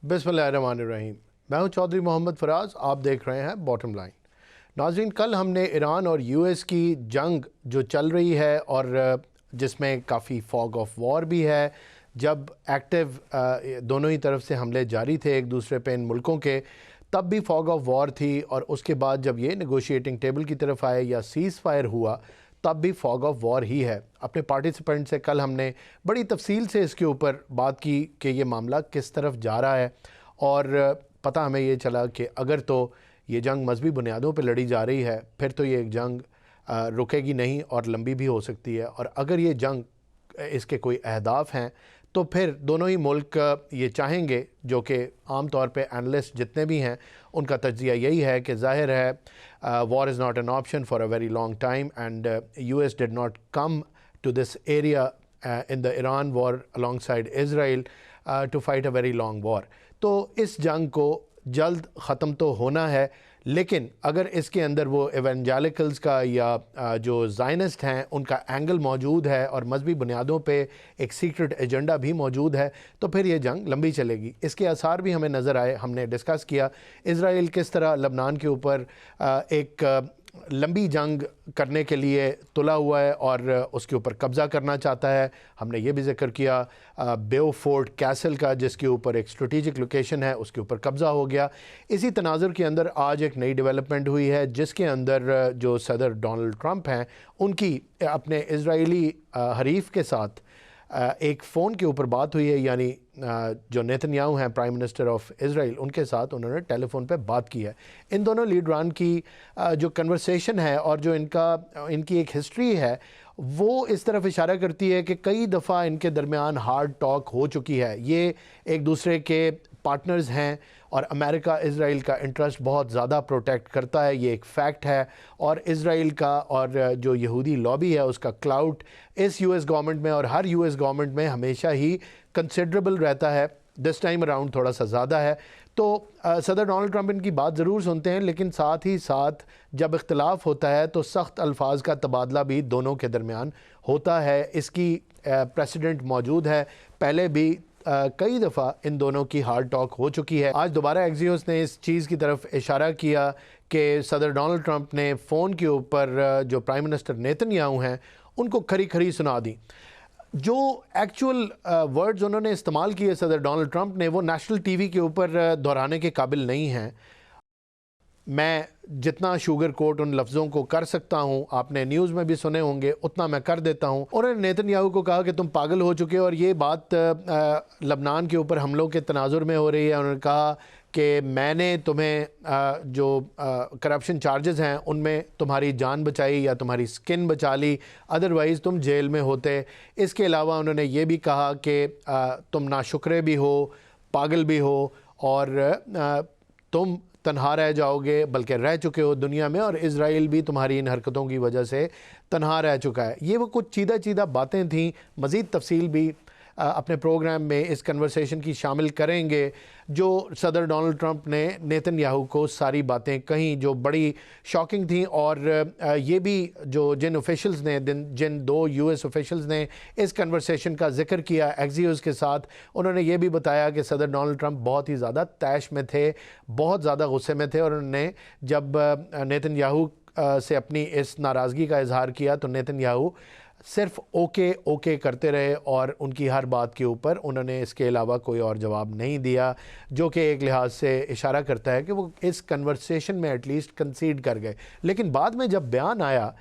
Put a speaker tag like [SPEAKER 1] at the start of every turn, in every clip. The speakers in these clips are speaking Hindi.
[SPEAKER 1] बिस्मिल्लाहिर्रहमानिर्रहीम। मैं हूं चौधरी मोहम्मद फराज, आप देख रहे हैं बॉटम लाइन। नाज़रीन, कल हमने ईरान और यूएस की जंग जो चल रही है और जिसमें काफ़ी फॉग ऑफ वॉर भी है, जब एक्टिव दोनों ही तरफ से हमले जारी थे एक दूसरे पे इन मुल्कों के, तब भी फॉग ऑफ वॉर थी। और उसके बाद जब ये नेगोशिएटिंग टेबल की तरफ आए या सीज़ फायर हुआ, तब भी फॉग ऑफ वॉर ही है। अपने पार्टिसिपेंट से कल हमने बड़ी तफसील से इसके ऊपर बात की कि ये मामला किस तरफ जा रहा है, और पता हमें ये चला कि अगर तो ये जंग मजहबी बुनियादों पर लड़ी जा रही है, फिर तो ये एक जंग रुकेगी नहीं और लंबी भी हो सकती है। और अगर ये जंग इसके कोई अहदाफ हैं तो फिर दोनों ही मुल्क ये चाहेंगे, जो कि आम तौर पे एनालिस्ट जितने भी हैं उनका तज्जिया यही है कि ज़ाहिर है war is not an option for a very long time and US did not come to this area in the Iran war alongside Israel to fight a very long war. तो इस जंग को जल्द ख़त्म तो होना है, लेकिन अगर इसके अंदर वो एवेंजेलिकल्स का या जो ज़ायनिस्ट हैं उनका एंगल मौजूद है और मजहबी बुनियादों पे एक सीक्रेट एजेंडा भी मौजूद है, तो फिर ये जंग लंबी चलेगी। इसके आसार भी हमें नज़र आए। हमने डिस्कस किया इज़राइल किस तरह लबनान के ऊपर एक लंबी जंग करने के लिए तुला हुआ है और उसके ऊपर कब्ज़ा करना चाहता है। हमने ये भी जिक्र किया बेओफोर्ट कैसल का, जिसके ऊपर एक स्ट्रेटेजिक लोकेशन है, उसके ऊपर कब्ज़ा हो गया। इसी तनाज़ुर के अंदर आज एक नई डेवलपमेंट हुई है, जिसके अंदर जो सदर डोनाल्ड ट्रंप हैं उनकी अपने इज़राइली हरीफ के साथ एक फ़ोन के ऊपर बात हुई है। यानी जो नेतन्याहू हैं प्राइम मिनिस्टर ऑफ इज़राइल, उनके साथ उन्होंने टेलीफोन पे बात की है। इन दोनों लीडरान की जो कन्वर्सेशन है और जो इनकी एक हिस्ट्री है, वो इस तरफ इशारा करती है कि कई दफ़ा इनके दरमियान हार्ड टॉक हो चुकी है। ये एक दूसरे के पार्टनर्स हैं और अमेरिका इज़राइल का इंटरेस्ट बहुत ज़्यादा प्रोटेक्ट करता है, ये एक फ़ैक्ट है। और इज़राइल का और जो यहूदी लॉबी है उसका क्लाउट इस यूएस गवर्नमेंट में और हर यूएस गवर्नमेंट में हमेशा ही कंसिडरेबल रहता है। दिस टाइम अराउंड थोड़ा सा ज़्यादा है। तो सदर डोनाल्ड ट्रंप इनकी बात ज़रूर सुनते हैं, लेकिन साथ ही साथ जब इख्तलाफ होता है तो सख्त अल्फाज का तबादला भी दोनों के दरमियान होता है। इसकी प्रेसिडेंट मौजूद है, पहले भी कई दफ़ा इन दोनों की हार्ड टॉक हो चुकी है। आज दोबारा एक्सियोस ने इस चीज़ की तरफ इशारा किया कि सदर डोनाल्ड ट्रंप ने फ़ोन के ऊपर जो प्राइम मिनिस्टर नेतन्याहू हैं उनको खरी खरी सुना दी। जो एक्चुअल वर्ड्स उन्होंने इस्तेमाल किए सदर डोनाल्ड ट्रंप ने, वो नेशनल टीवी के ऊपर दोहराने के काबिल नहीं हैं। मैं जितना शुगर कोट उन लफ्ज़ों को कर सकता हूँ, आपने न्यूज़ में भी सुने होंगे, उतना मैं कर देता हूँ। उन्होंने नेतन्याहू को कहा कि तुम पागल हो चुके हो, और ये बात लबनान के ऊपर हमलों के तनाजुर में हो रही है। उन्होंने कहा कि मैंने तुम्हें जो करप्शन चार्जेस हैं उनमें तुम्हारी जान बचाई या तुम्हारी स्किन बचा ली, अदरवाइज़ तुम जेल में होते। इसके अलावा उन्होंने ये भी कहा कि तुम नाशुक्रे भी हो, पागल भी हो, और तुम तन्हा रह जाओगे, बल्कि रह चुके हो दुनिया में, और इज़राइल भी तुम्हारी इन हरकतों की वजह से तन्हा रह चुका है। ये वो कुछ चीदा चीदा बातें थीं। मज़ीद तफसील भी अपने प्रोग्राम में इस कन्वर्सेशन की शामिल करेंगे, जो सदर डोनाल्ड ट्रंप ने नेतन्याहू को सारी बातें कहीं जो बड़ी शॉकिंग थी। और ये भी जो जिन ऑफिशियल्स ने जिन दो यूएस ऑफिशियल्स ने इस कन्वर्सेशन का जिक्र किया एक्सियोस के साथ, उन्होंने ये भी बताया कि सदर डोनाल्ड ट्रंप बहुत ही ज़्यादा तैश में थे, बहुत ज़्यादा गुस्से में थे। और उन्होंने जब नेतन्याहू से अपनी इस नाराज़गी का इजहार किया तो नेतन्याहू सिर्फ ओके ओके करते रहे और उनकी हर बात के ऊपर उन्होंने इसके अलावा कोई और जवाब नहीं दिया, जो कि एक लिहाज से इशारा करता है कि वो इस कन्वर्सेशन में एटलीस्ट कंसीड कर गए। लेकिन बाद में जब बयान आया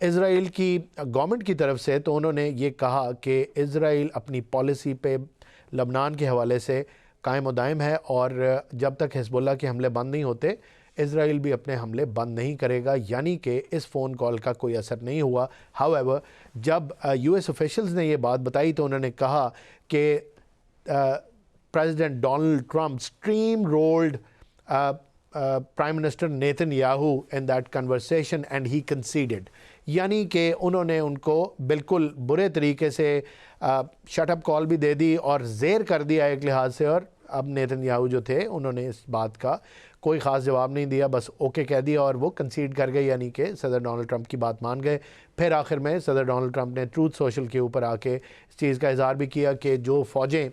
[SPEAKER 1] इज़राइल की गवर्नमेंट की तरफ से, तो उन्होंने ये कहा कि इज़राइल अपनी पॉलिसी पे लबनान के हवाले से कायम दायम है, और जब तक हिज़्बुल्लाह के हमले बंद नहीं होते इज़राइल भी अपने हमले बंद नहीं करेगा। यानी कि इस फ़ोन कॉल का कोई असर नहीं हुआ। हाउएवर, जब यूएस ऑफिशियल्स ने ये बात बताई तो उन्होंने कहा कि president Donald Trump stream rolled prime minister Netanyahu in that conversation and he conceded. यानी कि उन्होंने उनको बिल्कुल बुरे तरीके से शट अप कॉल भी दे दी और ज़ेर कर दिया एक लिहाज से। और अब नेतन्याहू जो थे उन्होंने इस बात का कोई ख़ास जवाब नहीं दिया, बस ओके कह दिया और वो कंसीड कर गए, यानी कि सदर डोनाल्ड ट्रंप की बात मान गए। फिर आखिर में सदर डोनाल्ड ट्रंप ने ट्रूथ सोशल के ऊपर आके इस चीज़ का इज़हार भी किया कि जो फ़ौजें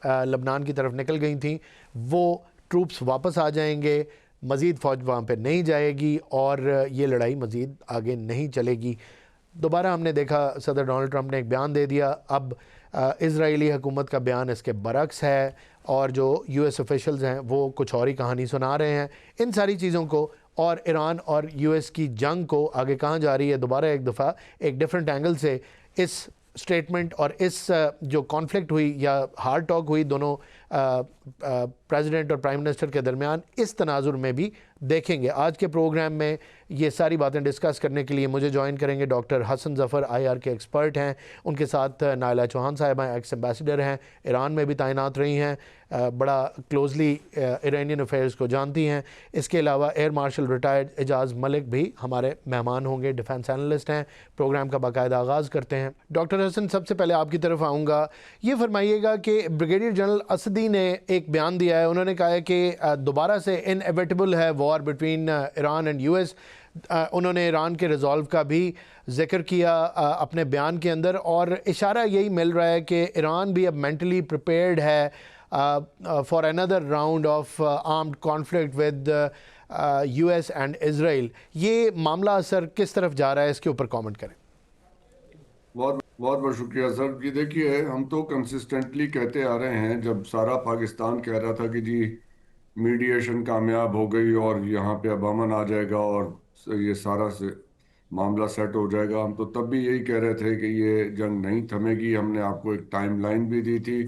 [SPEAKER 1] लबनान की तरफ निकल गई थी वो ट्रूप्स वापस आ जाएंगे, मज़ीद फ़ौज वहाँ पे नहीं जाएगी और ये लड़ाई मज़ीद आगे नहीं चलेगी। दोबारा हमने देखा सदर डोनाल्ड ट्रंप ने एक बयान दे दिया। अब इज़राइली हुकूमत का बयान इसके बरक्स है और जो यूएस ऑफिशियल्स हैं वो कुछ और ही कहानी सुना रहे हैं। इन सारी चीज़ों को और ईरान और यूएस की जंग को आगे कहाँ जा रही है, दोबारा एक दफ़ा एक डिफरेंट एंगल से इस स्टेटमेंट और इस जो कॉन्फ्लिक्ट हुई या हार्ड टॉक हुई दोनों प्रेसिडेंट और प्राइम मिनिस्टर के दरमियान, इस तनाजुर में भी देखेंगे। आज के प्रोग्राम में ये सारी बातें डिस्कस करने के लिए मुझे ज्वाइन करेंगे डॉक्टर हसन ज़फ़र, आईआर के एक्सपर्ट हैं। उनके साथ नायला चौहान साहिबा एक्स एम्बेसडर हैं, ईरान में भी तैनात रही हैं, बड़ा क्लोजली ईरानियन अफेयर्स को जानती हैं। इसके अलावा एयर मार्शल रिटायर्ड एजाज़ मलिक भी हमारे मेहमान होंगे, डिफेंस एनालिस्ट हैं। प्रोग्राम का बाकायदा आगाज़ करते हैं। डॉक्टर हसन, सबसे पहले आपकी तरफ आऊँगा, ये फरमाइएगा कि ब्रिगेडियर जनरल असदी ने एक बयान दिया है। उन्होंने कहा है कि दोबारा से इनएविटेबल है war between Iran and US. उन्होंने ईरान के रिजॉल्व का भी जिक्र किया अपने बयान के अंदर और इशारा यही मिल रहा है कि ईरान भी अब मेंटली प्रिपेयर्ड है for another round of armed conflict with US and Israel. ये मामला सर किस तरफ जा रहा है, इसके ऊपर कमेंट करें।
[SPEAKER 2] बहुत बहुत बहुत शुक्रिया सर। जी देखिए, हम तो कंसिस्टेंटली कहते आ रहे हैं, जब सारा पाकिस्तान कह रहा था कि जी मीडिएशन कामयाब हो गई और यहाँ पे अब अमन आ जाएगा और ये सारा से मामला सेट हो जाएगा, हम तो तब भी यही कह रहे थे कि ये जंग नहीं थमेगी। हमने आपको एक टाइमलाइन भी दी थी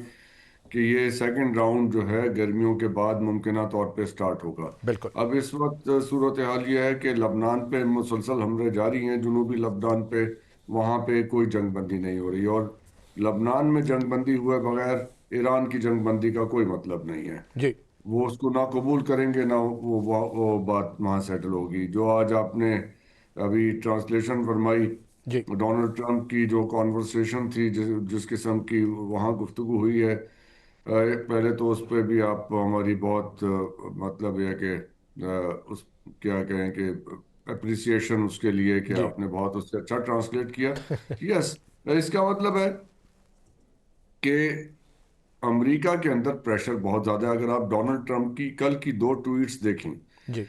[SPEAKER 2] कि ये सेकंड राउंड जो है गर्मियों के बाद मुमकिना तौर पे स्टार्ट होगा।
[SPEAKER 1] बिल्कुल।
[SPEAKER 2] अब इस वक्त सूरत हाल ये है कि लबनान पे मुसलसल हमले जारी हैं, जुनूबी लबनान पे। वहाँ पे कोई जंगबंदी नहीं हो रही और लबनान में जंगबंदी हुए बगैर ईरान की जंगबंदी का कोई मतलब नहीं है।
[SPEAKER 1] जी
[SPEAKER 2] वो उसको ना कबूल करेंगे ना वो बात वहाँ सेटल होगी। जो आज आपने अभी ट्रांसलेशन फरमाई
[SPEAKER 1] जी
[SPEAKER 2] डोनाल्ड ट्रंप की, जो कॉन्वर्सेशन थी, जिस किस्म की वहाँ गुफ्तगू हुई है, पहले तो उस पर भी आप हमारी बहुत मतलब यह कि उस क्या कहें कि अप्रिसिएशन उसके लिए कि
[SPEAKER 1] जी
[SPEAKER 2] आपने बहुत उससे अच्छा ट्रांसलेट किया। यस, इसका मतलब है कि अमेरिका के अंदर प्रेशर बहुत ज्यादा है। अगर आप डोनाल्ड ट्रंप की कल की दो ट्वीट्स देखें
[SPEAKER 1] जी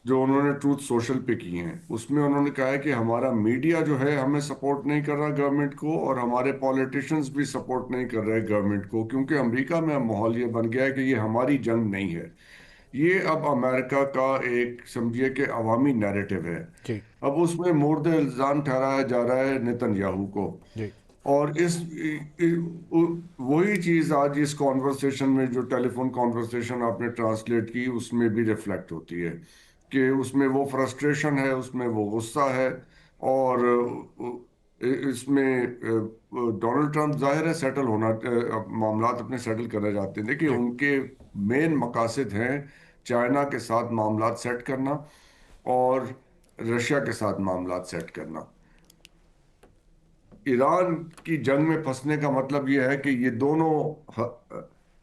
[SPEAKER 2] जो उन्होंने ट्रूथ सोशल पे की हैं, उसमें उन्होंने कहा है कि हमारा मीडिया जो है हमें सपोर्ट नहीं कर रहा गवर्नमेंट को, और हमारे पॉलिटिशियंस भी सपोर्ट नहीं कर रहे गवर्नमेंट को, क्योंकि अमेरिका में अब माहौल ये बन गया है कि ये हमारी जंग नहीं है, ये अब अमेरिका का एक समझिए कि अवामी नैरेटिव है।
[SPEAKER 1] जी
[SPEAKER 2] अब उसमें मुर्द इल्ज़ाम ठहराया जा रहा है नेतन्याहू को।
[SPEAKER 1] जी
[SPEAKER 2] और वही चीज आज इस कॉन्वर्सेशन में, जो टेलीफोन कॉन्वर्सेशन आपने ट्रांसलेट की, उसमें भी रिफ्लेक्ट होती है कि उसमें वो फ्रस्ट्रेशन है, उसमें वो गुस्सा है। और इसमें डोनाल्ड ट्रंप जाहिर है सेटल होना, मामलात अपने सेटल करना चाहते हैं। देखिए,
[SPEAKER 1] जी
[SPEAKER 2] उनके मेन मकासद हैं चाइना के साथ मामलात सेट करना और रशिया के साथ मामलात सेट करना। ईरान की जंग में फंसने का मतलब ये है कि ये दोनों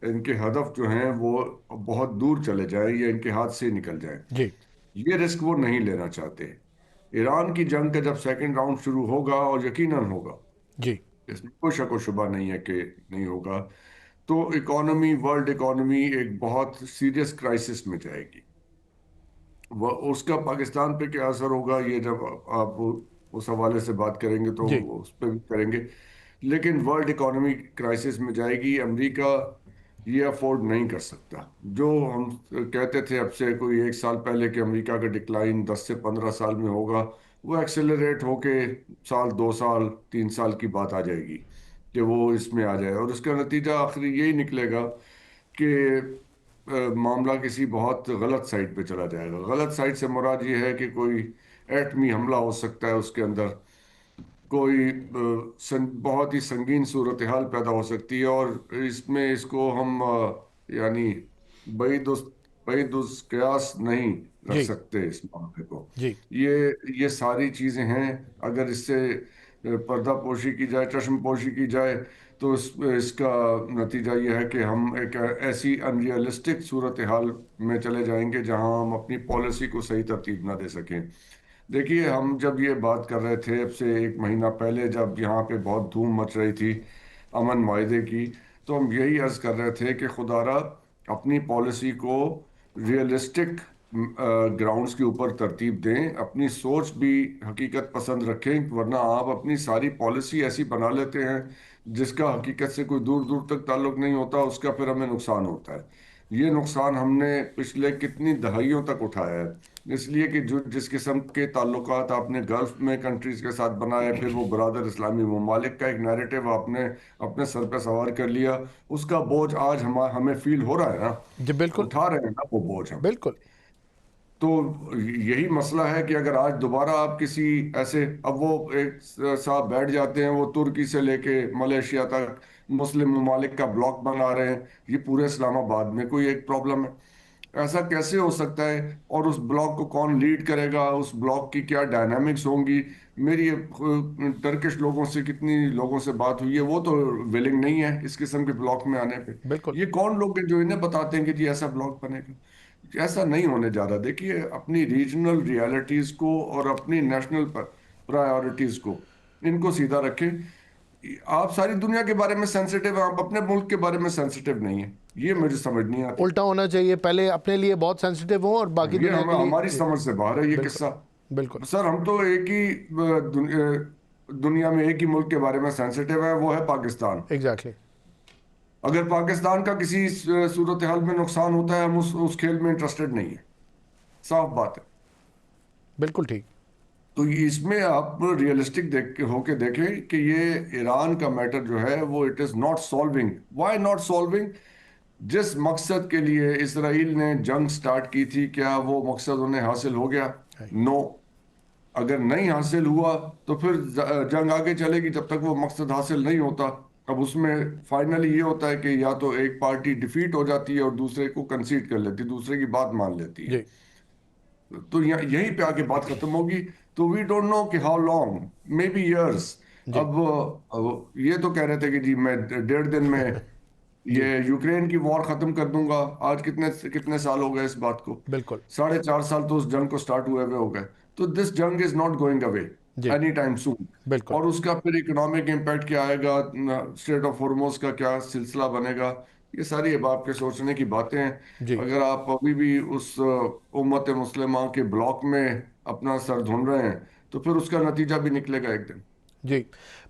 [SPEAKER 2] इनके हदफ जो हैं वो बहुत दूर चले जाएं या इनके हाथ से निकल जाएं।
[SPEAKER 1] जी
[SPEAKER 2] ये रिस्क वो नहीं लेना चाहते। ईरान की जंग का जब सेकंड राउंड शुरू होगा, और यकीनन होगा,
[SPEAKER 1] जी
[SPEAKER 2] इसमें कोई शक व शुबा नहीं है कि नहीं होगा, तो इकोनॉमी, वर्ल्ड इकोनॉमी एक बहुत सीरियस क्राइसिस में जाएगी। वह उसका पाकिस्तान पे क्या असर होगा, ये जब आप उस हवाले से बात करेंगे तो
[SPEAKER 1] जी
[SPEAKER 2] उस पर भी करेंगे। लेकिन वर्ल्ड इकोनॉमी क्राइसिस में जाएगी। अमेरिका ये अफोर्ड नहीं कर सकता। जो हम कहते थे अब से कोई एक साल पहले कि अमेरिका का डिक्लाइन 10 से 15 साल में होगा, वो एक्सेलरेट होके साल, 2 साल, 3 साल की बात आ जाएगी कि वो इसमें आ जाए। और उसका नतीजा आखिरी यही निकलेगा कि मामला किसी बहुत गलत साइड पे चला जाएगा। गलत साइड से मुराद ये है कि कोई एटमी हमला हो सकता है, उसके अंदर कोई बहुत ही संगीन सूरत हाल पैदा हो सकती है। और इसमें इसको हम यानी बईदुस बईदुस कयास नहीं रख
[SPEAKER 1] जी
[SPEAKER 2] सकते इस मामले को।
[SPEAKER 1] जी
[SPEAKER 2] ये सारी चीजें हैं। अगर इससे पर्दा पोशी की जाए, चश्म पोशी की जाए, तो इसका नतीजा ये है कि हम एक ऐसी अनरियलिस्टिक सूरत हाल में चले जाएंगे जहां हम अपनी पॉलिसी को सही तरतीब ना दे सकें। देखिए, हम जब ये बात कर रहे थे अब से एक महीना पहले, जब यहाँ पे बहुत धूम मच रही थी अमन मायदे की, तो हम यही अर्ज कर रहे थे कि खुदारा अपनी पॉलिसी को रियलिस्टिक ग्राउंड्स के ऊपर तरतीब दें, अपनी सोच भी हकीकत पसंद रखें, वरना आप अपनी सारी पॉलिसी ऐसी बना लेते हैं जिसका हकीकत से कोई दूर दूर तक ताल्लुक नहीं होता, उसका फिर हमें नुकसान होता है। ये नुकसान हमने पिछले कितनी दहाइयों तक उठाया है, इसलिए कि जो जिस किस्म के ताल्लुकात आपने गल्फ में कंट्रीज के साथ बनाए, फिर वो बरादर इस्लामी ममालिक का एक नैरेटिव आपने अपने सर पे सवार कर लिया, उसका बोझ आज हमें फील हो रहा है ना,
[SPEAKER 1] जी बिल्कुल।
[SPEAKER 2] उठा रहे हैं ना वो बोझ हम।
[SPEAKER 1] बिल्कुल।
[SPEAKER 2] तो यही मसला है कि अगर आज दोबारा आप किसी ऐसे, अब वो एक साहब बैठ जाते हैं, वो तुर्की से लेके मलेशिया तक मुस्लिम ममालिक का ब्लॉक बना रहे हैं, ये पूरे इस्लामाबाद में कोई एक प्रॉब्लम है? ऐसा कैसे हो सकता है? और उस ब्लॉक को कौन लीड करेगा? उस ब्लॉक की क्या डायनामिक्स होंगी? मेरी टर्किश लोगों से, कितनी लोगों से बात हुई है, वो तो विलिंग नहीं है इस किस्म के ब्लॉक में आने पे।
[SPEAKER 1] बिल्कुल।
[SPEAKER 2] ये कौन लोग हैं जो इन्हें बताते हैं कि जी ऐसा ब्लॉक बनेगा? ऐसा नहीं होने जा रहा। देखिए, अपनी रीजनल रियलिटीज को और अपनी नेशनल प्रायोरिटीज को, इनको सीधा रखें। आप सारी दुनिया के बारे में सेंसिटिव हैं, आप अपने मुल्क के बारे में सेंसिटिव नहीं है, ये मुझे समझ नहीं आती।
[SPEAKER 1] उल्टा होना चाहिए, पहले अपने लिए बहुत सेंसिटिव हो और बाकी
[SPEAKER 2] ये
[SPEAKER 1] दुनिया के लिए।
[SPEAKER 2] हमारी
[SPEAKER 1] जी
[SPEAKER 2] समझ से बाहर है ये
[SPEAKER 1] बिल्कुल।
[SPEAKER 2] किस्सा।
[SPEAKER 1] बिल्कुल।
[SPEAKER 2] सर, हम तो एक ही दुनिया में एक ही मुल्क के बारे में सेंसिटिव है, वो है पाकिस्तान।
[SPEAKER 1] एग्जैक्टली।
[SPEAKER 2] अगर पाकिस्तान का किसी सूरत हाल में नुकसान होता है, हम उस खेल में इंटरेस्टेड नहीं है, साफ बात है।
[SPEAKER 1] बिल्कुल ठीक।
[SPEAKER 2] तो इसमें आप रियलिस्टिक देख होके देखें कि ये ईरान का मैटर जो है वो it is not solving. Why not solving? जिस मकसद के लिए इसराइल ने जंग स्टार्ट की थी, क्या वो मकसद उन्हें हासिल हो गया?
[SPEAKER 1] है।
[SPEAKER 2] नो। अगर नहीं हासिल हुआ तो फिर जंग आगे चलेगी जब तक वो मकसद हासिल नहीं होता। अब उसमें फाइनली ये होता है कि या तो एक पार्टी डिफीट हो जाती है और दूसरे को कंसीड कर लेती है, दूसरे की बात मान लेती है।
[SPEAKER 1] जी।
[SPEAKER 2] तो यहीं पे आके बात खत्म होगी। तो वी डोंट नो कि how long, maybe years.
[SPEAKER 1] जी।
[SPEAKER 2] अब ये तो कह रहे थे कि जी मैं 1.5 दिन में ये
[SPEAKER 1] जी
[SPEAKER 2] यूक्रेन की वॉर खत्म कर दूंगा। आज कितने कितने साल हो गए इस बात को?
[SPEAKER 1] बिल्कुल।
[SPEAKER 2] 4.5 साल तो उस जंग को स्टार्ट हुए हुए हो गए। तो दिस जंग इज नॉट गोइंग अवे
[SPEAKER 1] जी
[SPEAKER 2] एनी टाइम सून।
[SPEAKER 1] बिल्कुल।
[SPEAKER 2] और उसका फिर इकोनॉमिक इम्पैक्ट क्या आएगा, स्ट्रेट ऑफ हॉर्मुज का क्या सिलसिला बनेगा, ये सारी अब आपके सोचने की बातें हैं।
[SPEAKER 1] जी
[SPEAKER 2] अगर आप अभी भी उस उम्मत मुस्लिमा के ब्लॉक में अपना सर ढूंढ रहे हैं, तो फिर उसका नतीजा भी निकलेगा एक दिन।
[SPEAKER 1] जी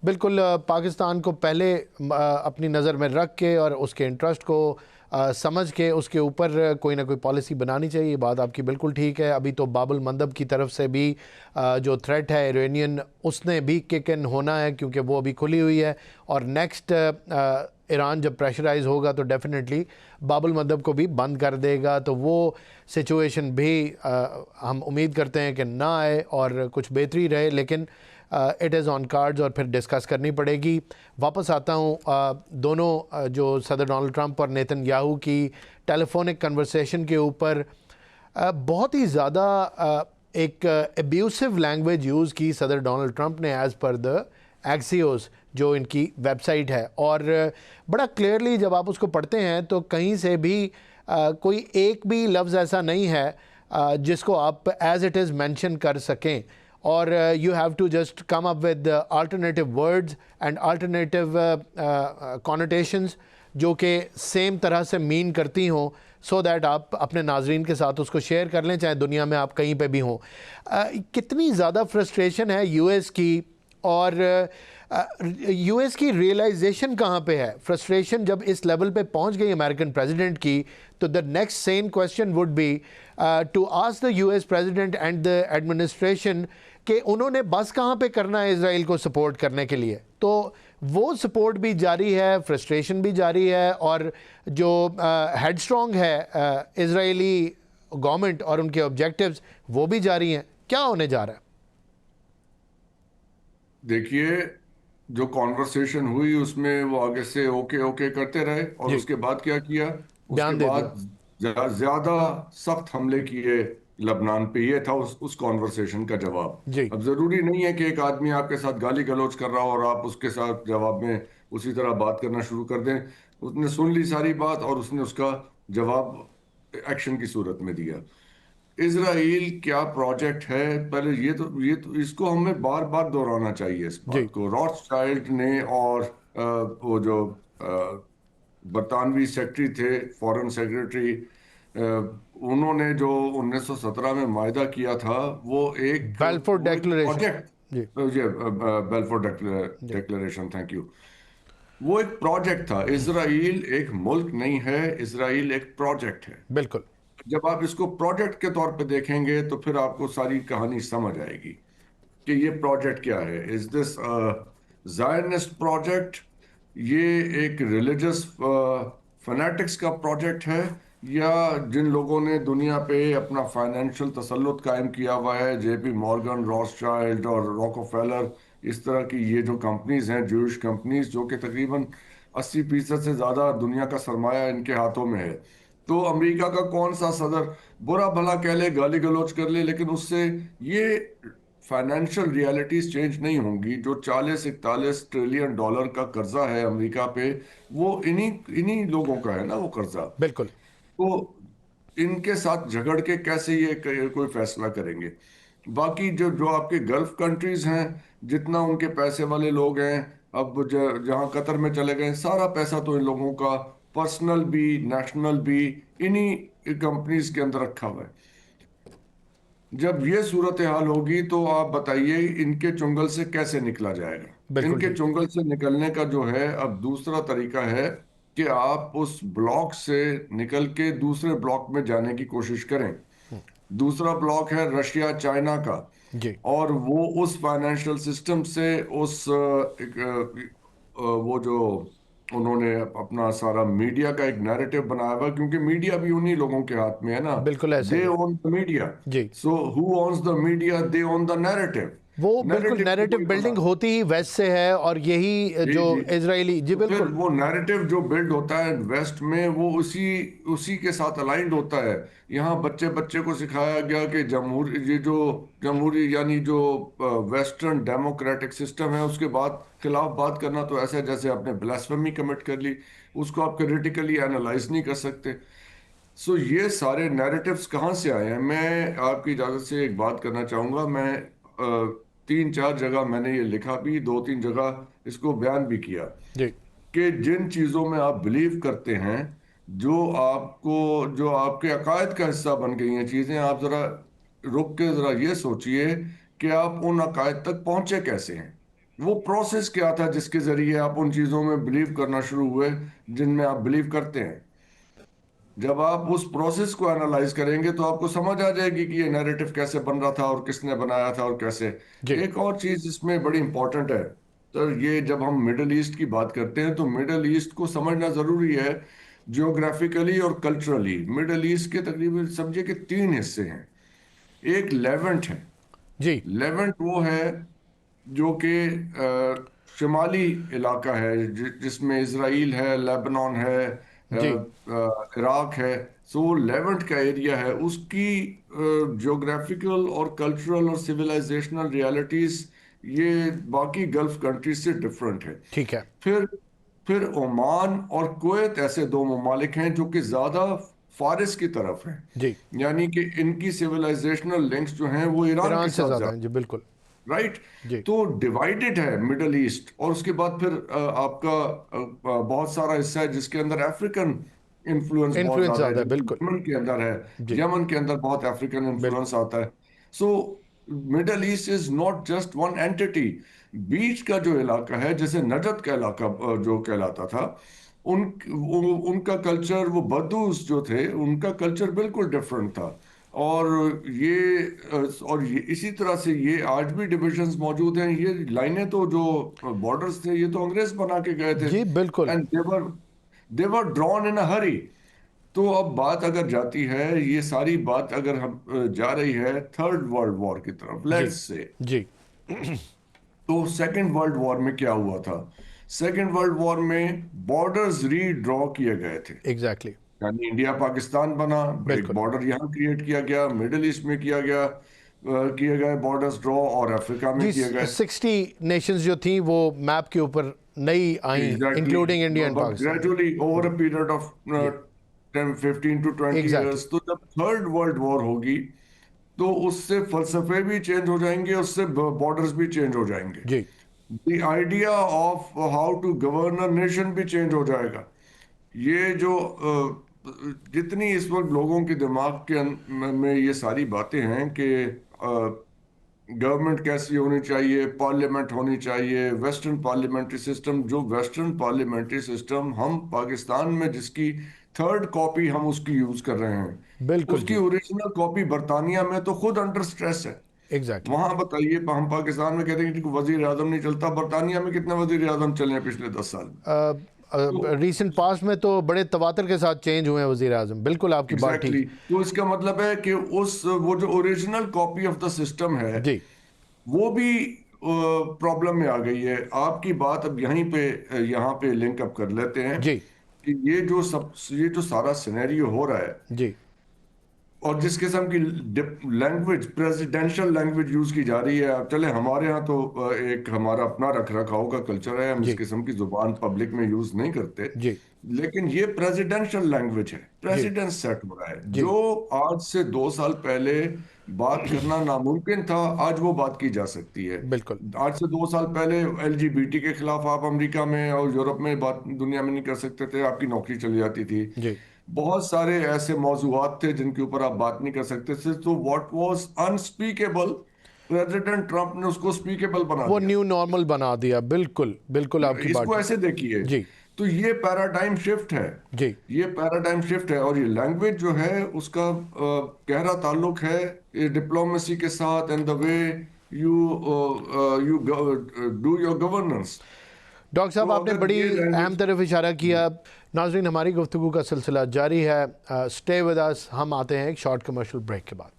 [SPEAKER 1] बिल्कुल। पाकिस्तान को पहले अपनी नज़र में रख के और उसके इंटरेस्ट को समझ के उसके ऊपर कोई ना कोई पॉलिसी बनानी चाहिए। बात आपकी बिल्कुल ठीक है। अभी तो बाबुल मंदब की तरफ से भी जो थ्रेट है इरानियन, उसने भी किक इन होना है क्योंकि वो अभी खुली हुई है। और नेक्स्ट ईरान जब प्रेशराइज होगा तो डेफिनेटली बाबुल मंदब को भी बंद कर देगा। तो वो सिचुएशन भी हम उम्मीद करते हैं कि ना आए और कुछ बेहतरी रहे, लेकिन इट इज़ ऑन कार्ड्स और फिर डिस्कस करनी पड़ेगी। वापस आता हूँ दोनों जो सदर डोनाल्ड ट्रंप और नेतन्याहू की टेलीफोनिक कन्वर्सेशन के ऊपर बहुत ही ज़्यादा एक एब्यूसिव लैंग्वेज यूज़ की सदर डोनाल्ड ट्रंप ने, एज़ पर द एक्सियोस जो इनकी वेबसाइट है। और बड़ा क्लियरली जब आप उसको पढ़ते हैं तो कहीं से भी कोई एक भी लफ्ज़ ऐसा नहीं है जिसको आप एज़ इट इज़ मेंशन कर सकें। और you have to just come up with alternative words and alternative connotations जो कि सेम तरह से मीन करती हों, सो दैट आप अपने नाजरीन के साथ उसको शेयर कर लें, चाहे दुनिया में आप कहीं पे भी हों। कितनी ज़्यादा फ्रस्ट्रेशन है यूएस की, और यूएस की रियलाइजेशन कहाँ पे है? फ्रस्ट्रेशन जब इस लेवल पे पहुँच गई अमेरिकन प्रेसिडेंट की, तो the next same question would be to ask the US president and the administration कि उन्होंने बस कहाँ पे करना है इसराइल को सपोर्ट करने के लिए। तो वो सपोर्ट भी जारी है, फ्रस्ट्रेशन भी जारी है, और जो हेडस्ट्रॉन्ग है इजरायली गवर्नमेंट और उनके ऑब्जेक्टिव्स वो भी जारी हैं। क्या होने जा रहा है?
[SPEAKER 2] देखिए, जो कॉन्वर्सेशन हुई उसमें वो आगे से ओके ओके करते रहे, और
[SPEAKER 1] जी।
[SPEAKER 2] उसके बाद क्या किया? उसके
[SPEAKER 1] बयान दे दिया।
[SPEAKER 2] बाद ज्यादा सख्त हमले किए लबनान पे। ये था उस कॉन्वर्सेशन का जवाब।
[SPEAKER 1] जी
[SPEAKER 2] अब जरूरी नहीं है कि एक आदमी आपके साथ गाली गलौज कर रहा हो और आप उसके साथ जवाब में उसी तरह बात करना शुरू कर दें। उसने सुन ली सारी बात और उसने उसका जवाब एक्शन की सूरत में दिया। इजराइल क्या प्रोजेक्ट है, पहले ये तो इसको हमें बार बार दोहराना चाहिए इस
[SPEAKER 1] जी
[SPEAKER 2] बात को। रॉथस्चाइल्ड ने और वो जो बरतानवी सेक्रेटरी थे, फॉरेन सेक्रेटरी, उन्होंने जो 1917 में मायदा किया था
[SPEAKER 1] बैल्फोर
[SPEAKER 2] वो एक
[SPEAKER 1] डेक्लरेशन।
[SPEAKER 2] प्रोजेक्ट,
[SPEAKER 1] जी
[SPEAKER 2] ये बेल्फोर
[SPEAKER 1] जी
[SPEAKER 2] डेक्लरेशन, थैंक यू। वो एक प्रोजेक्ट था। इसराइल एक मुल्क नहीं है, इसराइल एक प्रोजेक्ट है।
[SPEAKER 1] बिल्कुल।
[SPEAKER 2] जब आप इसको प्रोजेक्ट के तौर पे देखेंगे तो फिर आपको सारी कहानी समझ आएगी कि ये प्रोजेक्ट क्या है। इज दिस जायनिस्ट प्रोजेक्ट, ये एक रिलीजियस फैनेटिक्स का प्रोजेक्ट है, या जिन लोगों ने दुनिया पे अपना फाइनेंशियल तसल्लुत कायम किया हुआ है, जेपी मॉर्गन, रॉथस्चाइल्ड और रॉकफेलर, इस तरह की ये जो कंपनीज हैं, जूश कंपनीज, जो कि तकरीबन 80% से ज्यादा दुनिया का सरमाया इनके हाथों में है। तो अमेरिका का कौन सा सदर बुरा भला कह ले, गाली गलौज कर ले, लेकिन उससे ये फाइनेंशियल रियलिटीज चेंज नहीं होंगी। जो 40-41 ट्रिलियन डॉलर का कर्जा है अमेरिका पे, वो इन्हीं इन्हीं लोगों का है ना वो कर्जा।
[SPEAKER 1] बिल्कुल।
[SPEAKER 2] तो इनके साथ झगड़ के कैसे ये कोई फैसला करेंगे। बाकी जो जो आपके गल्फ कंट्रीज हैं, जितना उनके पैसे वाले लोग हैं, अब जहाँ कतर में चले गए, सारा पैसा तो इन लोगों का पर्सनल भी नेशनल भी इन्हीं कंपनीज के अंदर रखा हुआ है। जब ये सूरत हाल होगी तो आप बताइए इनके चुंगल से कैसे निकला जाएगा।
[SPEAKER 1] बिल्कुल
[SPEAKER 2] इनके
[SPEAKER 1] ठीक।
[SPEAKER 2] चुंगल से निकलने का जो है अब दूसरा तरीका है कि आप उस ब्लॉक से निकल के दूसरे ब्लॉक में जाने की कोशिश करें। दूसरा ब्लॉक है रशिया चाइना का,
[SPEAKER 1] जी
[SPEAKER 2] और वो उस फाइनेंशियल सिस्टम से वो जो उन्होंने अपना सारा मीडिया का एक नैरेटिव बनाया हुआ, क्योंकि मीडिया भी उन्हीं लोगों के हाथ में है ना।
[SPEAKER 1] बिल्कुल ऐसा ही
[SPEAKER 2] दे
[SPEAKER 1] है।
[SPEAKER 2] Own the media.
[SPEAKER 1] जी
[SPEAKER 2] so who owns the media? They own the narrative.
[SPEAKER 1] वो बिल्कुल
[SPEAKER 2] नैरेटिव को
[SPEAKER 1] नैरेटिव
[SPEAKER 2] कोई बना,
[SPEAKER 1] बिल्डिंग होती ही वेस्ट से है, और यही
[SPEAKER 2] जी
[SPEAKER 1] जो
[SPEAKER 2] जी,
[SPEAKER 1] इजरायली, जी
[SPEAKER 2] तो फिर
[SPEAKER 1] बिल्कुल।
[SPEAKER 2] वो नैरेटिव जो बिल्ड होता है वेस्ट में, वो उसी उसी के साथ अलाइंड होता है। यहाँ बच्चे बच्चे को सिखाया गया कि जमहूरी, ये जो जमहूरी यानी जो वेस्टर्न डेमोक्रेटिक सिस्टम है, उसके बाद खिलाफ बात करना तो ऐसा है जैसे आपने ब्लास्फेमी कमिट कर ली, उसको आप क्रिटिकली एनालाइज नहीं कर सकते। सो ये सारे नैरेटिव्स कहाँ से आए हैं? मैं आपकी इजाज़त से एक बात करना चाहूँगा। मैं 3-4 जगह मैंने ये लिखा भी, 2-3 जगह इसको बयान भी किया,
[SPEAKER 1] जी
[SPEAKER 2] कि जिन चीज़ों में आप बिलीव करते हैं, जो आपके अकायद का हिस्सा बन गई हैं चीज़ें, आप ज़रा रुक के ज़रा ये सोचिए कि आप उन अकायद तक पहुँचे कैसे हैं। वो प्रोसेस क्या था जिसके ज़रिए आप उन चीज़ों में बिलीव करना शुरू हुए जिनमें आप बिलीव करते हैं। जब आप उस प्रोसेस को एनालाइज करेंगे तो आपको समझ आ जाएगी कि ये नैरेटिव कैसे बन रहा था और किसने बनाया था और कैसे।
[SPEAKER 1] जी
[SPEAKER 2] एक और चीज इसमें बड़ी इंपॉर्टेंट है, तो ये जब हम मिडल ईस्ट की बात करते हैं तो मिडल ईस्ट को समझना जरूरी है। जियोग्राफिकली और कल्चरली मिडल ईस्ट के तकरीबन समझिए कि 3 हिस्से हैं। एक लेवेंट है।
[SPEAKER 1] जी
[SPEAKER 2] लेवेंट वो है जो कि शिमाली इलाका है, जिसमें इसराइल है, लेबनान है,
[SPEAKER 1] जी
[SPEAKER 2] इराक है। सो वो लेवेंट का एरिया है, उसकी ज्योग्राफिकल और कल्चरल और सिविलाइजेशनल रियलिटीज ये बाकी गल्फ कंट्रीज से डिफरेंट है।
[SPEAKER 1] ठीक है।
[SPEAKER 2] फिर फिर ओमान और कुवैत ऐसे 2 ममालिक हैं जो कि ज्यादा फारिस की तरफ हैं,
[SPEAKER 1] जी
[SPEAKER 2] यानी कि इनकी सिविलाइजेशनल लिंक्स जो हैं वो ईरान के
[SPEAKER 1] ईरान से
[SPEAKER 2] साथ
[SPEAKER 1] ज़्यादा
[SPEAKER 2] ज्यादा,
[SPEAKER 1] हैं, जी बिल्कुल।
[SPEAKER 2] राइट।
[SPEAKER 1] जी
[SPEAKER 2] तो डिवाइडेड है मिडल ईस्ट, और उसके बाद फिर आपका बहुत सारा हिस्सा है जिसके अंदर अफ्रीकन इन्फ्लुएंस बहुत
[SPEAKER 1] इन्फ्लुएंस
[SPEAKER 2] ज्यादा है।
[SPEAKER 1] ज़्यादा है, बिल्कुल।
[SPEAKER 2] यमन के अंदर है,
[SPEAKER 1] जी
[SPEAKER 2] यमन के अंदर बहुत अफ्रीकन
[SPEAKER 1] बिल्कुल।
[SPEAKER 2] इन्फ्लुएंस आता है। So Middle East is not just one entity. बीच का जो इलाका है, जैसे नजद का इलाका जो कहलाता था, उनका कल्चर, वो बदूस जो थे, उनका कल्चर बिल्कुल डिफरेंट था। और ये इसी तरह से ये आज भी डिविजन्स मौजूद हैं। ये लाइनें तो जो बॉर्डर्स थे, ये तो अंग्रेज बना के गए थे,
[SPEAKER 1] जी बिल्कुल।
[SPEAKER 2] एंड देवर ड्रॉन इन अ हरी। तो अब बात अगर जाती है, ये सारी बात अगर हम जा रही है थर्ड वर्ल्ड वॉर की तरफ,
[SPEAKER 1] जी
[SPEAKER 2] लेट्स से,
[SPEAKER 1] जी
[SPEAKER 2] तो सेकेंड वर्ल्ड वॉर में क्या हुआ था? सेकेंड वर्ल्ड वॉर में बॉर्डर्स रीड्रॉ किए गए थे,
[SPEAKER 1] एग्जैक्टली
[SPEAKER 2] यानी इंडिया पाकिस्तान बना, एक
[SPEAKER 1] बिल्कुल।
[SPEAKER 2] बॉर्डर यहाँ क्रिएट किया गया, मिडिल ईस्ट में किया गया, किए गए बॉर्डर्स ड्रॉ, और अफ्रीका में
[SPEAKER 1] जी
[SPEAKER 2] किए गए।
[SPEAKER 1] 60 नेशंस जो थी वो मैप के ऊपर नई आई,
[SPEAKER 2] exactly,
[SPEAKER 1] including India and
[SPEAKER 2] but
[SPEAKER 1] Pakistan. जी
[SPEAKER 2] gradually over a period of
[SPEAKER 1] जी
[SPEAKER 2] 10-15 to 20 years।
[SPEAKER 1] एग्जैक्टली
[SPEAKER 2] तो जब थर्ड वर्ल्ड वॉर होगी तो उससे फलसफे भी चेंज हो जाएंगे, उससे बॉर्डर्स भी चेंज हो जाएंगे।
[SPEAKER 1] जी
[SPEAKER 2] the idea of how to govern a nation भी चेंज हो जाएगा। ये जो जितनी इस वक्त लोगों के दिमाग के में ये सारी बातें हैं कि गवर्नमेंट कैसी होनी चाहिए, पार्लियामेंट होनी चाहिए, वेस्टर्न पार्लियामेंट्री सिस्टम, जो वेस्टर्न पार्लियामेंट्री सिस्टम हम पाकिस्तान में जिसकी थर्ड कॉपी हम उसकी यूज कर रहे हैं,
[SPEAKER 1] बिल्कुल
[SPEAKER 2] उसकी
[SPEAKER 1] जी।
[SPEAKER 2] ओरिजिनल कॉपी बरतानिया में तो खुद अंडर स्ट्रेस है।
[SPEAKER 1] एग्जैक्टली।
[SPEAKER 2] वहां बताइए, हम पाकिस्तान में कहते हैं कि वजीर आजम नहीं चलता, बरतानिया में कितने वजीर आजम चले हैं पिछले 10 साल में? तो
[SPEAKER 1] रीसेंट पास्ट में तो बड़े तवातर के साथ चेंज हुए हैं वजीर आजम, बिल्कुल आपकी बात ठीक
[SPEAKER 2] एग्जैक्टली
[SPEAKER 1] है।
[SPEAKER 2] तो इसका मतलब है कि उस वो जो original copy of the system है
[SPEAKER 1] जी
[SPEAKER 2] वो भी प्रॉब्लम में आ गई है। आपकी बात अब यहीं पे यहाँ पे लिंक अप कर लेते हैं
[SPEAKER 1] जी
[SPEAKER 2] कि ये जो सारा सिनेरियो हो रहा है
[SPEAKER 1] जी
[SPEAKER 2] और जिस किस्म की लैंग्वेज, प्रेसिडेंशियल लैंग्वेज यूज की जा रही है। अब चले, हमारे यहाँ तो एक हमारा अपना रख रखाव का कल्चर है, हम इस
[SPEAKER 1] जी
[SPEAKER 2] किस्म की जुबान पब्लिक में यूज नहीं करते।
[SPEAKER 1] जी
[SPEAKER 2] लेकिन ये प्रेसिडेंशियल लैंग्वेज है,
[SPEAKER 1] जी
[SPEAKER 2] प्रेसिडेंट सेट हो रहा है।
[SPEAKER 1] जी
[SPEAKER 2] जो आज से 2 साल पहले बात करना नामुमकिन था, आज वो बात की जा सकती है।
[SPEAKER 1] बिल्कुल
[SPEAKER 2] आज से 2 साल पहले एलजीबीटी के खिलाफ आप अमेरिका में और यूरोप में बात दुनिया में नहीं कर सकते थे, आपकी नौकरी चली जाती थी।
[SPEAKER 1] जी।
[SPEAKER 2] बहुत सारे ऐसे मौजूआत थे जिनके ऊपर आप बात नहीं कर सकते थे। तो what was unspeakable, president Trump ने उसको स्पीकेबल बना
[SPEAKER 1] वो
[SPEAKER 2] दिया।
[SPEAKER 1] न्यू नॉर्मल बना दिया, बिल्कुल बिल्कुल आपकी बात
[SPEAKER 2] इसको
[SPEAKER 1] ठीक।
[SPEAKER 2] ऐसे देखिए,
[SPEAKER 1] जी
[SPEAKER 2] तो ये पैराडाइम शिफ्ट है।
[SPEAKER 1] जी
[SPEAKER 2] ये पैराडाइम शिफ्ट है और ये लैंग्वेज जो है उसका गहरा ताल्लुक है ये डिप्लोमेसी के साथ, and the way you you do your governance.
[SPEAKER 1] Doctor
[SPEAKER 2] तो
[SPEAKER 1] साहब, आपने
[SPEAKER 2] अगर
[SPEAKER 1] बड़ी
[SPEAKER 2] ये
[SPEAKER 1] अहम
[SPEAKER 2] लैंग्वेज,
[SPEAKER 1] तरफ इशारा किया। नाज़रीन, हमारी गुफ्तगू का सिलसिला जारी है। Stay with us. हम आते हैं एक शॉर्ट कमर्शियल ब्रेक के बाद।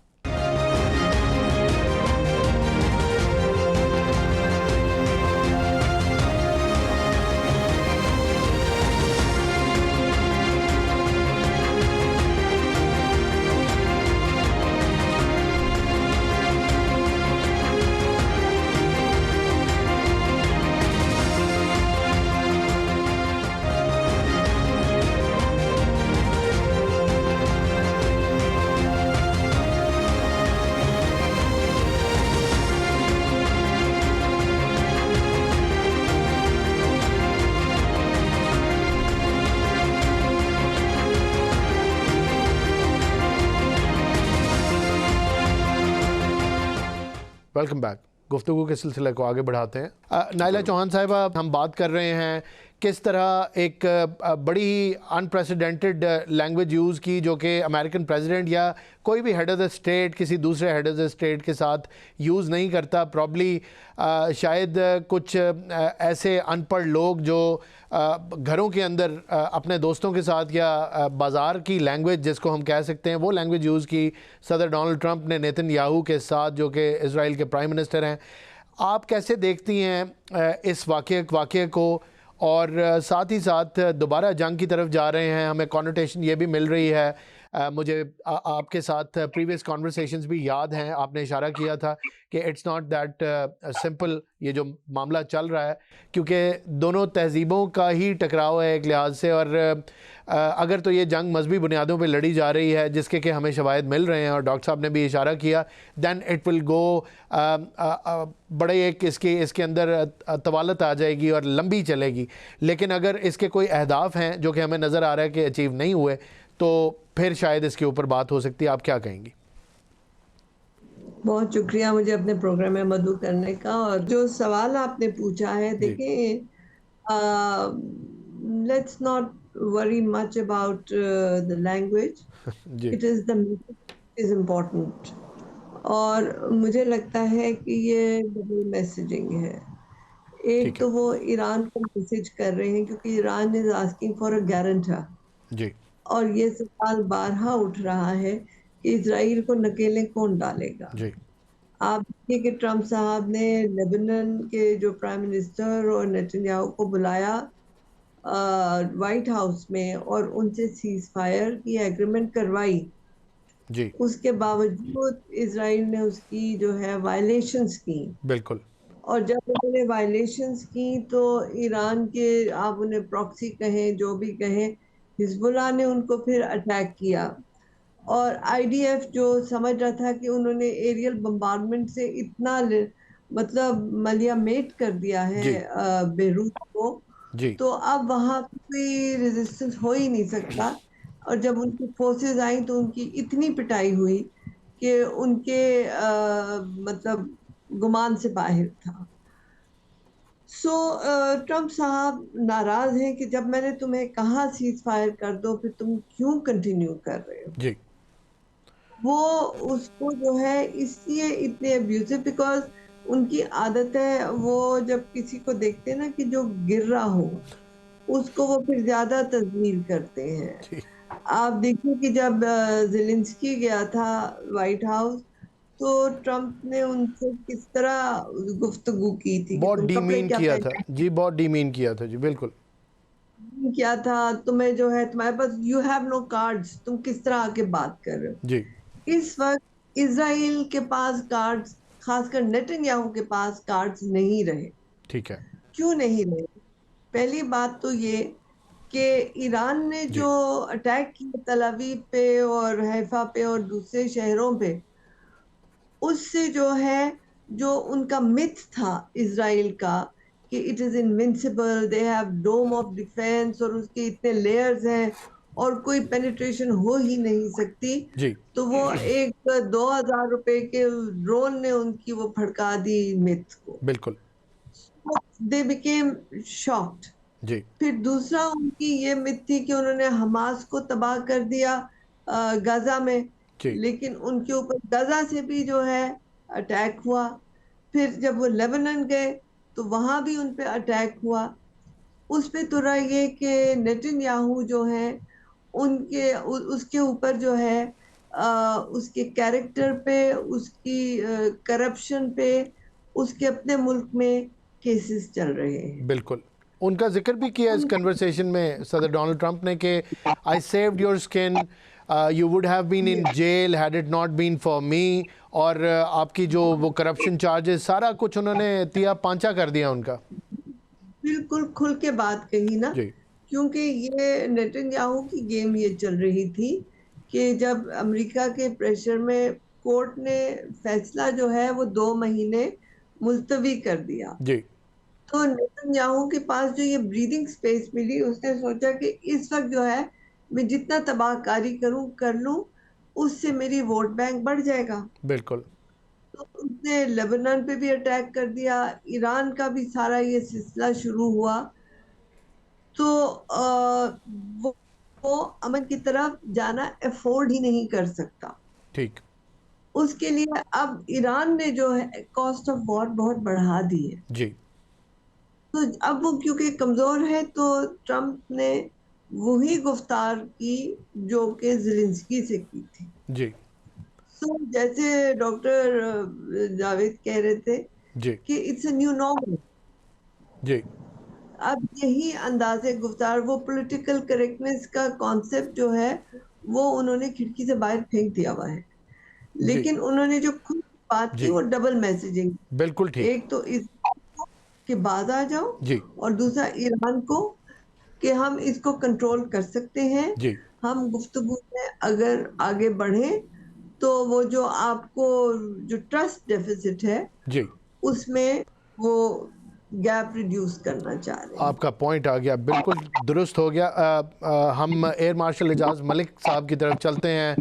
[SPEAKER 1] Welcome back. गुफ्तगू के सिलसिले को आगे बढ़ाते हैं। नाइला चौहान साहिबा, हम बात कर रहे हैं किस तरह एक बड़ी ही अनप्रेसिडेंटेड लैंग्वेज यूज़ की, जो कि अमेरिकन प्रेसिडेंट या कोई भी हेड ऑफ़ द स्टेट किसी दूसरे हेड ऑफ़ द स्टेट के साथ यूज़ नहीं करता। प्रॉब्ली शायद कुछ ऐसे अनपढ़ लोग जो घरों के अंदर अपने दोस्तों के साथ या बाज़ार की लैंग्वेज जिसको हम कह सकते हैं, वो लैंग्वेज यूज़ की सदर डोनाल्ड ट्रंप ने नेतन्याहू के साथ, जो कि इज़राइल के प्राइम मिनिस्टर हैं। आप कैसे देखती हैं इस वाक़े को? और साथ ही साथ दोबारा जंग की तरफ जा रहे हैं, हमें कॉनोटेशन ये भी मिल रही है। मुझे आपके साथ प्रीवियस कॉन्वर्सेशंस भी याद हैं, आपने इशारा किया था कि इट्स नॉट दैट सिंपल ये जो मामला चल रहा है, क्योंकि दोनों तहजीबों का ही टकराव है एक लिहाज से। और अगर तो ये जंग मजहबी बुनियादों पे लड़ी जा रही है, जिसके कि हमें शवाहिद मिल रहे हैं और डॉक्टर साहब ने भी इशारा किया, दैन इट विल गो बड़े एक इसके अंदर तवालत आ जाएगी और लंबी चलेगी। लेकिन अगर इसके कोई अहदाफ हैं जो कि हमें नज़र आ रहा है कि अचीव नहीं हुए, तो फिर शायद इसके ऊपर बात हो सकती है। आप क्या कहेंगी?
[SPEAKER 3] बहुत शुक्रिया मुझे अपने प्रोग्राम में मदऊ करने का। और जो सवाल आपने पूछा है,
[SPEAKER 1] जी
[SPEAKER 3] देखिए, let's not worry much about the language,
[SPEAKER 1] जी
[SPEAKER 3] it is the is important. और मुझे लगता है कि ये डबल मैसेजिंग है। एक
[SPEAKER 1] ठीक है।
[SPEAKER 3] तो वो ईरान को मैसेज कर रहे हैं क्योंकि Iran is asking for a guarantor,
[SPEAKER 1] जी
[SPEAKER 3] और ये सवाल बारहा उठ रहा है कि इजराइल को नकेले कौन डालेगा।
[SPEAKER 1] जी
[SPEAKER 3] आप देखिए कि ट्रंप साहब ने लेबनान के जो प्राइम मिनिस्टर और नेतन्याहू को बुलाया व्हाइट हाउस में और उनसे सीज फायर की एग्रीमेंट करवाई।
[SPEAKER 1] जी
[SPEAKER 3] उसके बावजूद इजराइल ने उसकी जो है वायलेशंस की,
[SPEAKER 1] बिल्कुल।
[SPEAKER 3] और जब उन्होंने वायलेशंस की तो ईरान के, आप उन्हें प्रॉक्सी कहें जो भी कहें, हिजबुल्लाह ने उनको फिर अटैक किया। और आईडीएफ जो समझ रहा था कि उन्होंने एरियल बम्बार्डमेंट से इतना मतलब मलियामेट कर दिया है
[SPEAKER 1] जी
[SPEAKER 3] बेरूत को,
[SPEAKER 1] जी
[SPEAKER 3] तो अब वहाँ कोई रेजिस्टेंस हो ही नहीं सकता। और जब उनकी फोर्सेस आई तो उनकी इतनी पिटाई हुई कि उनके मतलब गुमान से बाहर था। सो ट्रम्प साहब नाराज हैं कि जब मैंने तुम्हें कहा सीज फायर कर दो फिर तुम क्यों कंटिन्यू कर रहे हो।
[SPEAKER 1] जी
[SPEAKER 3] वो उसको जो है इसलिए इतने अब्यूसिव, बिकॉज उनकी आदत है वो जब किसी को देखते हैं ना कि जो गिर रहा हो उसको वो फिर ज्यादा तजलील करते हैं।
[SPEAKER 1] जी।
[SPEAKER 3] आप देखिए कि जब ज़ेलेंस्की गया था व्हाइट हाउस तो ट्रम्प ने उनसे किस तरह गुफ्तगू की थी कि
[SPEAKER 1] बहुत
[SPEAKER 3] तुम कपड़े
[SPEAKER 1] डीमीन
[SPEAKER 3] क्या
[SPEAKER 1] किया था
[SPEAKER 3] पहने,
[SPEAKER 1] जी, बहुत डीमीन किया था जी, बिल्कुल।
[SPEAKER 3] क्या था तुम्हें, जो है तुम्हारे पास यू हैव नो कार्ड्स, तुम किस तरह आके बात कर रहे
[SPEAKER 1] जी
[SPEAKER 3] हो। इस वक्त इसराइल के पास कार्ड्स, खासकर नेतन्याहू के पास कार्ड्स नहीं रहे।
[SPEAKER 1] ठीक है।
[SPEAKER 3] क्यों नहीं रहे? पहली बात तो ये कि ईरान ने
[SPEAKER 1] जी
[SPEAKER 3] जो अटैक किया तल अवीव पे और हैफा पे और दूसरे शहरों पे, उससे जो है, जो उनका मिथ था इसराइल का कि it is invincible, they have dome of defence और उसके इतने लेयर्स हैं और कोई पेनिट्रेशन हो ही नहीं सकती,
[SPEAKER 1] जी
[SPEAKER 3] तो वो एक 2,000 रुपए के ड्रोन ने उनकी वो भड़का दी मिथ को।
[SPEAKER 1] बिल्कुल।
[SPEAKER 3] They became shocked.
[SPEAKER 1] जी
[SPEAKER 3] फिर दूसरा उनकी ये मिथ थी कि उन्होंने हमास को तबाह कर दिया गाजा में,
[SPEAKER 1] जी
[SPEAKER 3] लेकिन उनके ऊपर गाजा से भी जो है अटैक हुआ। फिर जब वो लेबनान गए तो वहां भी उन पे अटैक हुआ। उस पे तो रहा ये कि नेतन्याहू जो है उनके उसके ऊपर जो है उसके कैरेक्टर पे, उसकी करप्शन पे, उसके अपने मुल्क में केसेस चल रहे हैं।
[SPEAKER 1] बिल्कुल। उनका जिक्र भी किया इस कन्वर्सेशन में सदर डोनाल्ड ट्रंप ने कि I saved your skin, you would have been in jail had it not been for me. और आपकी जो वो करप्शन चार्जेस सारा कुछ उन्होंने तिया पांचा कर दिया उनका।
[SPEAKER 3] बिल्कुल खुल के बात कही ना,
[SPEAKER 1] जी
[SPEAKER 3] क्योंकि ये नेतन्याहू की गेम ये चल रही थी कि जब अमेरिका के प्रेशर में कोर्ट ने फैसला जो है वो 2 महीने मुलतवी कर दिया,
[SPEAKER 1] जी
[SPEAKER 3] तो नेतन्याहू के पास जो ये ब्रीदिंग स्पेस मिली, उसने सोचा कि इस वक्त जो है मैं जितना तबाहकारी करूं कर लूं, उससे मेरी वोट बैंक बढ़ जाएगा।
[SPEAKER 1] बिल्कुल।
[SPEAKER 3] तो उसने लेबनान पे भी अटैक कर दिया, ईरान का भी सारा ये सिलसिला शुरू हुआ। तो वो, वो अमन की तरफ जाना अफोर्ड ही नहीं कर सकता।
[SPEAKER 1] ठीक।
[SPEAKER 3] उसके लिए अब ईरान ने जो है कॉस्ट ऑफ वॉर बहुत बढ़ा दी है।
[SPEAKER 1] जी
[SPEAKER 3] तो अब वो क्योंकि कमजोर है तो ट्रम्प ने वही गुफ्तार की जो कि ज़ेलेंस्की से की थी।
[SPEAKER 1] जी
[SPEAKER 3] तो जैसे डॉक्टर जावेद कह रहे थे
[SPEAKER 1] जी
[SPEAKER 3] कि इट्स अ न्यू नॉर्मल।
[SPEAKER 1] जी
[SPEAKER 3] अब यही अंदाजे गुफ्तार, वो पॉलिटिकल करेक्टनेस का कॉन्सेप्ट जो है वो उन्होंने खिड़की से बाहर फेंक दिया हुआ है।
[SPEAKER 1] जी
[SPEAKER 3] लेकिन उन्होंने जो खुद बात की
[SPEAKER 1] जी
[SPEAKER 3] वो डबल मैसेजिंग,
[SPEAKER 1] बिल्कुल ठीक।
[SPEAKER 3] एक तो इस के बाद आ जाओ
[SPEAKER 1] जी
[SPEAKER 3] और दूसरा ईरान को कि हम इसको कंट्रोल कर सकते हैं।
[SPEAKER 1] जी
[SPEAKER 3] हम गुफ्तगू में अगर आगे बढ़े तो वो जो आपको जो ट्रस्ट डेफिसिट है
[SPEAKER 1] जी
[SPEAKER 3] उसमें वो गैप रिड्यूस करना चाह रहे हैं।
[SPEAKER 1] आपका पॉइंट आ गया, बिल्कुल दुरुस्त हो गया। हम एयर मार्शल एजाज मलिक साहब की तरफ चलते हैं।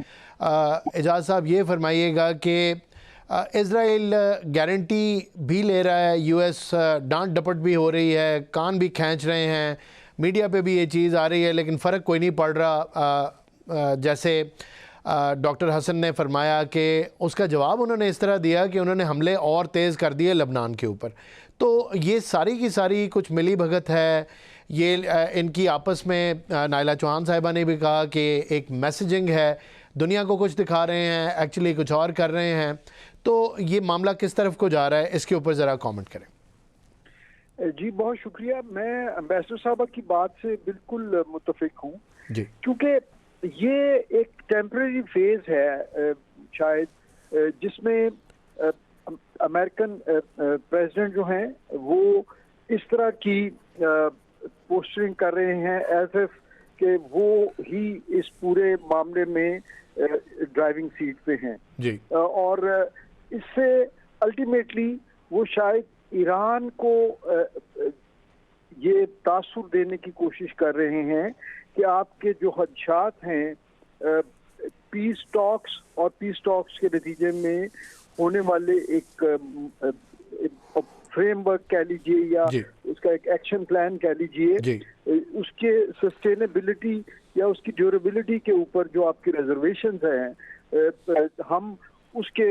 [SPEAKER 1] एजाज साहब ये फरमाइएगा कि इज़राइल गारंटी भी ले रहा है, यूएस डांट डपट भी हो रही है, कान भी खींच रहे हैं, मीडिया पे भी ये चीज़ आ रही है, लेकिन फ़र्क कोई नहीं पड़ रहा। जैसे डॉक्टर हसन ने फरमाया कि उसका जवाब उन्होंने इस तरह दिया कि उन्होंने हमले और तेज़ कर दिए लबनान के ऊपर। तो ये सारी की सारी कुछ मिली भगत है, ये इनकी आपस में नायला चौहान साहिबा ने भी कहा कि एक मैसेजिंग है, दुनिया को कुछ दिखा रहे हैं, एक्चुअली कुछ और कर रहे हैं। तो ये मामला किस तरफ को जा रहा है, इसके ऊपर ज़रा कमेंट करें।
[SPEAKER 4] जी बहुत शुक्रिया। मैं एम्बेसडर साहबा की बात से बिल्कुल मुत्तफिक हूँ,
[SPEAKER 1] जी
[SPEAKER 4] क्योंकि ये एक टेम्परेरी फेज है शायद, जिसमें अमेरिकन प्रेसिडेंट जो हैं वो इस तरह की पोस्टरिंग कर रहे हैं एज इफ कि वो ही इस पूरे मामले में ड्राइविंग सीट पे हैं।
[SPEAKER 1] जी
[SPEAKER 4] और इससे अल्टीमेटली वो शायद ईरान को ये तासुर देने की कोशिश कर रहे हैं कि आपके जो खदशात हैं पीस टॉक्स और पीस टॉक्स के नतीजे में होने वाले एक फ्रेमवर्क कह लीजिए या उसका एक एक्शन प्लान कह लीजिए, उसके सस्टेनेबिलिटी या उसकी ड्यूरेबिलिटी के ऊपर जो आपके रिजर्वेशंस हैं हम उसके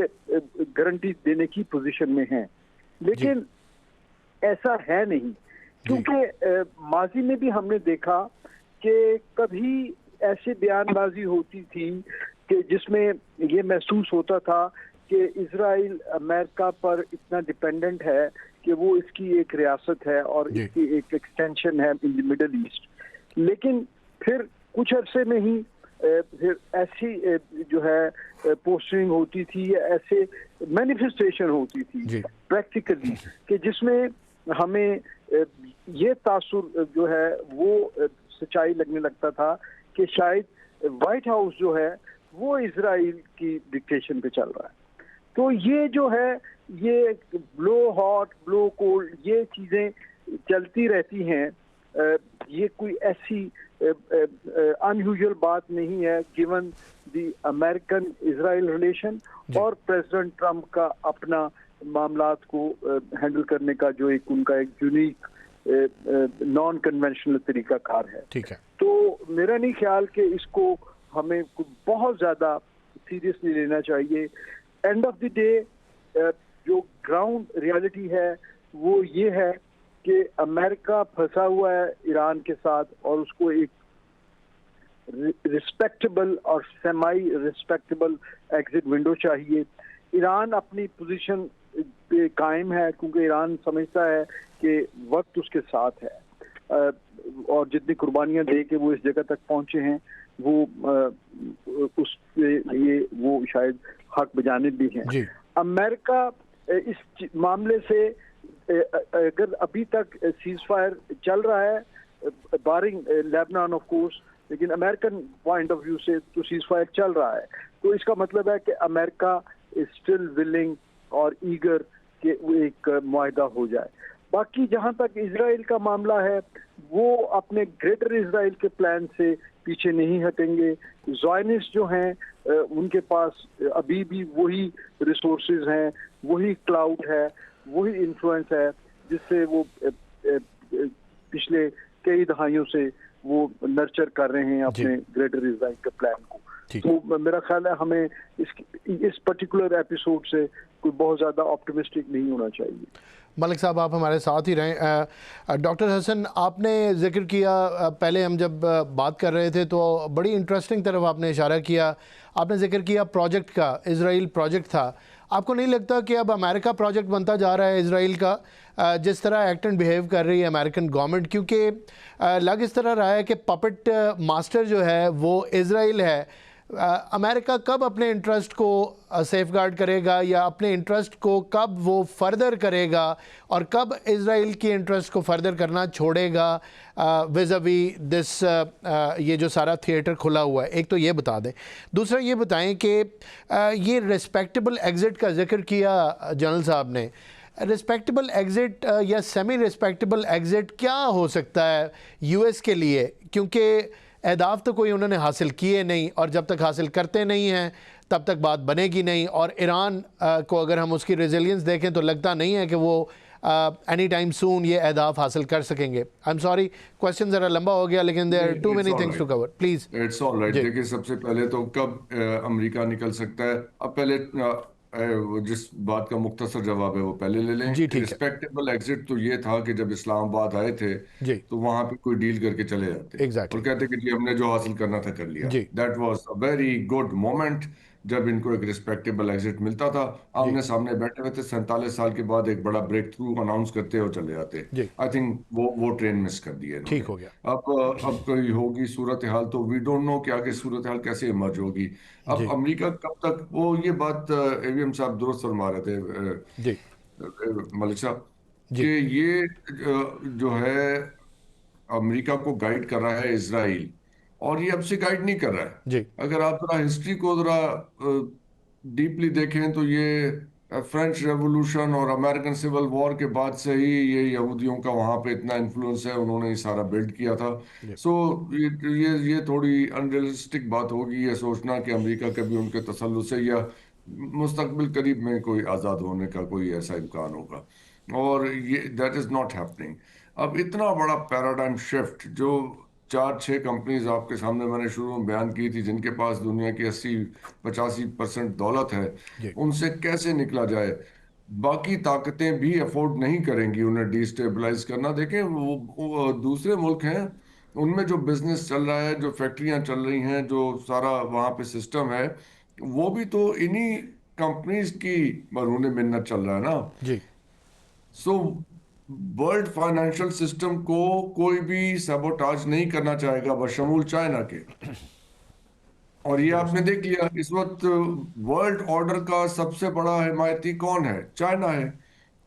[SPEAKER 4] गारंटी देने की पोजीशन में हैं। लेकिन ऐसा है नहीं, क्योंकि माजी में भी हमने देखा कि कभी ऐसे बयानबाजी होती थी कि जिसमें ये महसूस होता था कि इजराइल अमेरिका पर इतना डिपेंडेंट है कि वो इसकी एक रियासत है और इसकी एक एक्सटेंशन है इन द मिडल ईस्ट। लेकिन फिर कुछ अरसे में ही फिर ऐसी जो है पोस्टरिंग होती थी, ऐसे मैनिफेस्टेशन होती थी प्रैक्टिकली कि जिसमें हमें ये तासुर जो है वो सच्चाई लगने लगता था कि शायद व्हाइट हाउस जो है वो इजराइल की डिक्टेशन पे चल रहा है। तो ये जो है ये ब्लो हॉट ब्लो कोल्ड ये चीज़ें चलती रहती हैं। ये कोई ऐसी अनयूजुअल बात नहीं है given the American Israel relation और प्रेसिडेंट ट्रम्प का अपना मामलात को हैंडल करने का जो एक उनका एक यूनिक नॉन कन्वेंशनल तरीका कार है।
[SPEAKER 1] ठीक है।
[SPEAKER 4] तो मेरा नहीं ख्याल कि इसको हमें बहुत ज़्यादा सीरियसली लेना चाहिए। एंड ऑफ द डे जो ग्राउंड रियलिटी है वो ये है कि अमेरिका फंसा हुआ है ईरान के साथ और उसको एक रिस्पेक्टेबल और सेमाई रिस्पेक्टेबल एग्जिट विंडो चाहिए। ईरान अपनी पोजीशन पे कायम है क्योंकि ईरान समझता है कि वक्त उसके साथ है और जितनी कुर्बानियां दे के वो इस जगह तक पहुंचे हैं वो उस लिए वो शायद हक बजाने भी हैं। अमेरिका इस मामले से अगर अभी तक सीज फायर चल रहा है बारिंग लेबनान ऑफ कोर्स, लेकिन अमेरिकन पॉइंट ऑफ व्यू से तो सीज फायर चल रहा है, तो इसका मतलब है कि अमेरिका इज स्टिल विलिंग और ईगर कि वो एक मुआहदा हो जाए। बाकी जहां तक इजराइल का मामला है वो अपने ग्रेटर इजराइल के प्लान से पीछे नहीं हटेंगे। ज़ायनिस्ट जो हैं उनके पास अभी भी वही रिसोर्सेज हैं, वही क्लाउड है, वही इन्फ्लुएंस है जिससे वो पिछले कई दहाइयों से वो नर्चर कर रहे हैं अपने ग्रेटर इजराइल के प्लान को। तो मेरा ख्याल है हमें इस पर्टिकुलर एपिसोड से कोई बहुत ज़्यादा ऑप्टिमिस्टिक नहीं होना चाहिए।
[SPEAKER 1] मलिक साहब आप हमारे साथ ही रहें। डॉक्टर हसन आपने जिक्र किया, पहले हम जब बात कर रहे थे तो बड़ी इंटरेस्टिंग तरफ आपने इशारा किया, आपने जिक्र किया प्रोजेक्ट का, इजराइल प्रोजेक्ट था। आपको नहीं लगता कि अब अमेरिका प्रोजेक्ट बनता जा रहा है इजराइल का, जिस तरह एक्ट एंड बिहेव कर रही है अमेरिकन गवर्नमेंट? क्योंकि लग इस तरह रहा है कि पपेट मास्टर जो है वो इजराइल है। अमेरिका कब अपने इंटरेस्ट को सेफगार्ड करेगा या अपने इंटरेस्ट को कब वो फर्दर करेगा और कब इजराइल की इंटरेस्ट को फर्दर करना छोड़ेगा विज़ावी दिस ये जो सारा थिएटर खुला हुआ है? एक तो ये बता दें। दूसरा ये बताएं कि ये रिस्पेक्टेबल एग्ज़िट का जिक्र किया जनरल साहब ने। रिस्पेक्टेबल एग्ज़िट या सेमी रिस्पेक्टेबल एग्ज़िट क्या हो सकता है यूएस के लिए? क्योंकि अहदाफ तो कोई उन्होंने हासिल किए नहीं और जब तक हासिल करते नहीं हैं तब तक बात बनेगी नहीं। और ईरान को अगर हम उसकी रेजिलियंस देखें तो लगता नहीं है कि वो एनी टाइम सून ये अहदाफ हासिल कर सकेंगे। आई एम सॉरी क्वेश्चन ज़रा लंबा हो गया लेकिन there are too many things to cover. Please.
[SPEAKER 2] It's all right. देखिए सबसे पहले तो कब अमेरिका निकल सकता है, अब पहले जिस बात का मुख्तसर जवाब है वो पहले ले लें। रिस्पेक्टेबल एग्जिट तो ये था कि जब इस्लामाबाद आए थे तो वहां पे कोई डील करके चले जाते और कहते कि जी हमने जो हासिल करना था कर लिया। That was a very good moment जब इनको एक रिस्पेक्टेबल एग्जिट मिलता था। आमने सामने बैठे हुए थे, 47 साल के बाद एक बड़ा ब्रेक थ्रू अनाउंस करते हो चले जाते। आई थिंक वो ट्रेन मिस कर दी है।
[SPEAKER 1] ठीक हो गया।
[SPEAKER 2] अब कोई होगी सूरत हाल तो वी डोंट नो कि आगे सूरत हाल कैसे इमर्ज होगी। अब अमेरिका कब तक, वो ये बात एवीएम साहब दुरुस्त फरमा रहे थे मलिक साहब कि ये जो है अमेरिका को गाइड कर रहा है इजराइल और ये अब से गाइड नहीं कर रहा है। अगर आप जरा हिस्ट्री को जरा डीपली देखें तो ये फ्रेंच रेवोल्यूशन और अमेरिकन सिविल वॉर के बाद से ही ये यहूदियों का वहाँ पे इतना इन्फ्लुएंस है, उन्होंने ये सारा बिल्ड किया था। सो ये थोड़ी अनरियलिस्टिक बात होगी ये सोचना कि अमेरिका कभी उनके तसल्लुत से या मुस्तकबिल करीब में कोई आज़ाद होने का कोई ऐसा इम्कान होगा, और ये दैट इज़ नॉट हैपनिंग। अब इतना बड़ा पैराडाइम शिफ्ट जो 4-6 कंपनीज आपके सामने मैंने शुरू में बयान की थी जिनके पास दुनिया की 80-85% दौलत है,
[SPEAKER 1] जी
[SPEAKER 2] उनसे कैसे निकला जाए। बाकी ताकतें भी अफोर्ड नहीं करेंगी उन्हें डिस्टेबलाइज करना। देखें वो दूसरे मुल्क हैं, उनमें जो बिजनेस चल रहा है, जो फैक्ट्रियां चल रही हैं, जो सारा वहाँ पे सिस्टम है, वो भी तो इन्हीं कंपनीज की मरहून मिन्नत चल रहा है ना।
[SPEAKER 1] जी
[SPEAKER 2] सो वर्ल्ड फाइनेंशियल सिस्टम को कोई भी सबोटाज नहीं करना चाहेगा बशमूल चाइना के। और ये आपने देख लिया इस वक्त वर्ल्ड ऑर्डर का सबसे बड़ा हिमायती कौन है? चाइना है,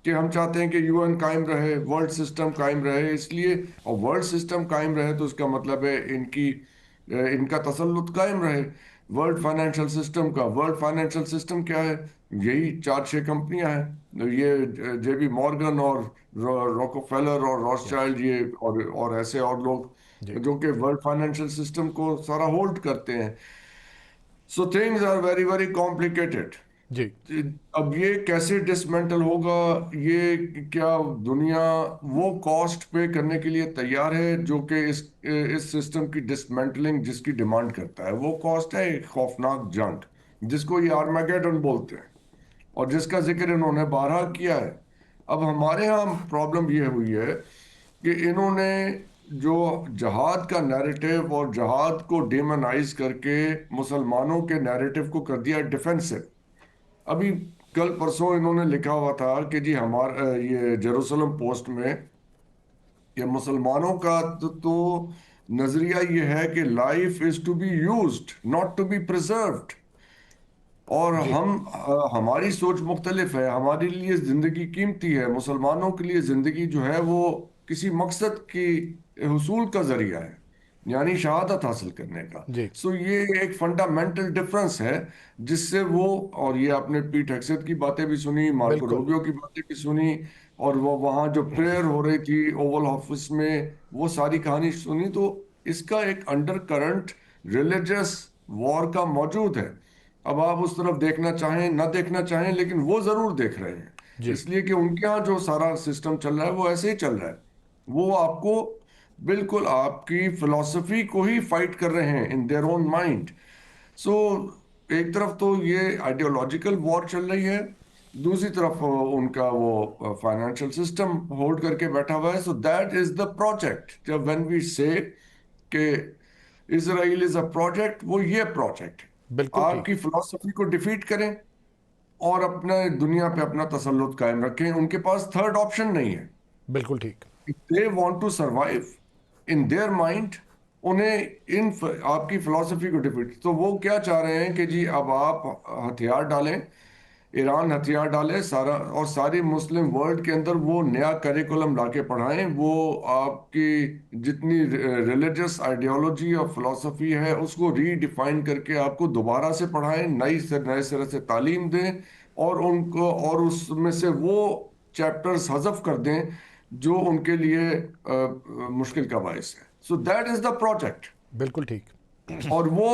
[SPEAKER 2] कि हम चाहते हैं कि यूएन कायम रहे, वर्ल्ड सिस्टम कायम रहे। इसलिए और वर्ल्ड सिस्टम कायम रहे तो इसका मतलब है इनका तसल्लुत कायम रहे वर्ल्ड फाइनेंशियल सिस्टम का। वर्ल्ड फाइनेंशियल सिस्टम क्या है? यही 4-6 कंपनियां हैं, ये जेबी मॉर्गन और रॉकफेलर और रॉथस्चाइल्ड, ये और ऐसे और
[SPEAKER 1] जी
[SPEAKER 2] लोग जो कि वर्ल्ड फाइनेंशियल सिस्टम को सारा होल्ड करते हैं। So things are very very complicated.
[SPEAKER 1] जी
[SPEAKER 2] अब ये कैसे डिसमेंटल होगा, ये क्या दुनिया वो कॉस्ट पे करने के लिए तैयार है जो कि इस सिस्टम की डिसमेंटलिंग जिसकी डिमांड करता है? वो कॉस्ट है एक खौफनाक जंग जिसको ये आर्मेगेडन बोलते हैं और जिसका जिक्र इन्होंने बारहा किया है। अब हमारे यहाँ प्रॉब्लम ये हुई है कि इन्होंने जो जहाद का नैरेटिव और जहाद को डेमोनाइज करके मुसलमानों के नैरेटिव को कर दिया डिफेंसिव। अभी कल परसों इन्होंने लिखा हुआ था कि जी हमारा ये जेरूसलम पोस्ट में ये मुसलमानों का तो नजरिया ये है कि life is to be used not to be preserved. और
[SPEAKER 1] जी
[SPEAKER 2] हमारी सोच मुख्तलिफ है। हमारे लिए जिंदगी कीमती है, मुसलमानों के लिए जिंदगी जो है वो किसी मकसद की हुसूल का जरिया है, यानी शहादत हासिल करने का।
[SPEAKER 1] जी
[SPEAKER 2] सो ये एक फंडामेंटल डिफरेंस है जिससे वो, और ये आपने पीट हेग्सेथ की बातें भी सुनी, मार्को
[SPEAKER 1] बिल्कुल
[SPEAKER 2] रूबियो की बातें भी सुनी, और वो वहाँ जो प्रेयर हो रही थी ओवल ऑफिस में वो सारी कहानी सुनी, तो इसका एक अंडर करंट रिलीजियस वॉर का मौजूद है। अब आप उस तरफ देखना चाहें ना देखना चाहें, लेकिन वो जरूर देख रहे हैं,
[SPEAKER 1] जी
[SPEAKER 2] इसलिए कि उनके यहाँ जो सारा सिस्टम चल रहा है वो ऐसे ही चल रहा है। वो आपको बिल्कुल आपकी फिलॉसफी को ही फाइट कर रहे हैं इन देयर ओन माइंड। सो एक तरफ तो ये आइडियोलॉजिकल वॉर चल रही है, दूसरी तरफ उनका वो फाइनेंशियल सिस्टम होल्ड करके बैठा हुआ है। So that is the project. जब व्हेन वी से कि इजराइल इज अ प्रोजेक्ट, वो ये प्रोजेक्ट
[SPEAKER 1] बिल्कुल ठीक
[SPEAKER 2] आपकी फिलॉसफी को डिफीट करें और अपने दुनिया पे अपना तसल्लुत कायम रखें। उनके पास थर्ड ऑप्शन नहीं है।
[SPEAKER 1] बिल्कुल ठीक
[SPEAKER 2] If they want to survive in their mind, उन्हें आपकी फिलॉसफी को डिफीट, तो वो क्या चाह रहे हैं कि जी अब आप हथियार डालें, ईरान हथियार डाले सारा, और सारी मुस्लिम वर्ल्ड के अंदर वो नया करिकुलम लाके पढ़ाएं, वो आपकी जितनी रिलीजियस आइडियोलॉजी और फिलॉसफी है उसको रीडिफाइन करके आपको दोबारा से पढ़ाएं, नए सिरे से तालीम दें, और उनको और उसमें से वो चैप्टर्स हज़फ कर दें जो उनके लिए मुश्किल का बायस है। So that is the project.
[SPEAKER 1] बिल्कुल ठीक
[SPEAKER 2] और वो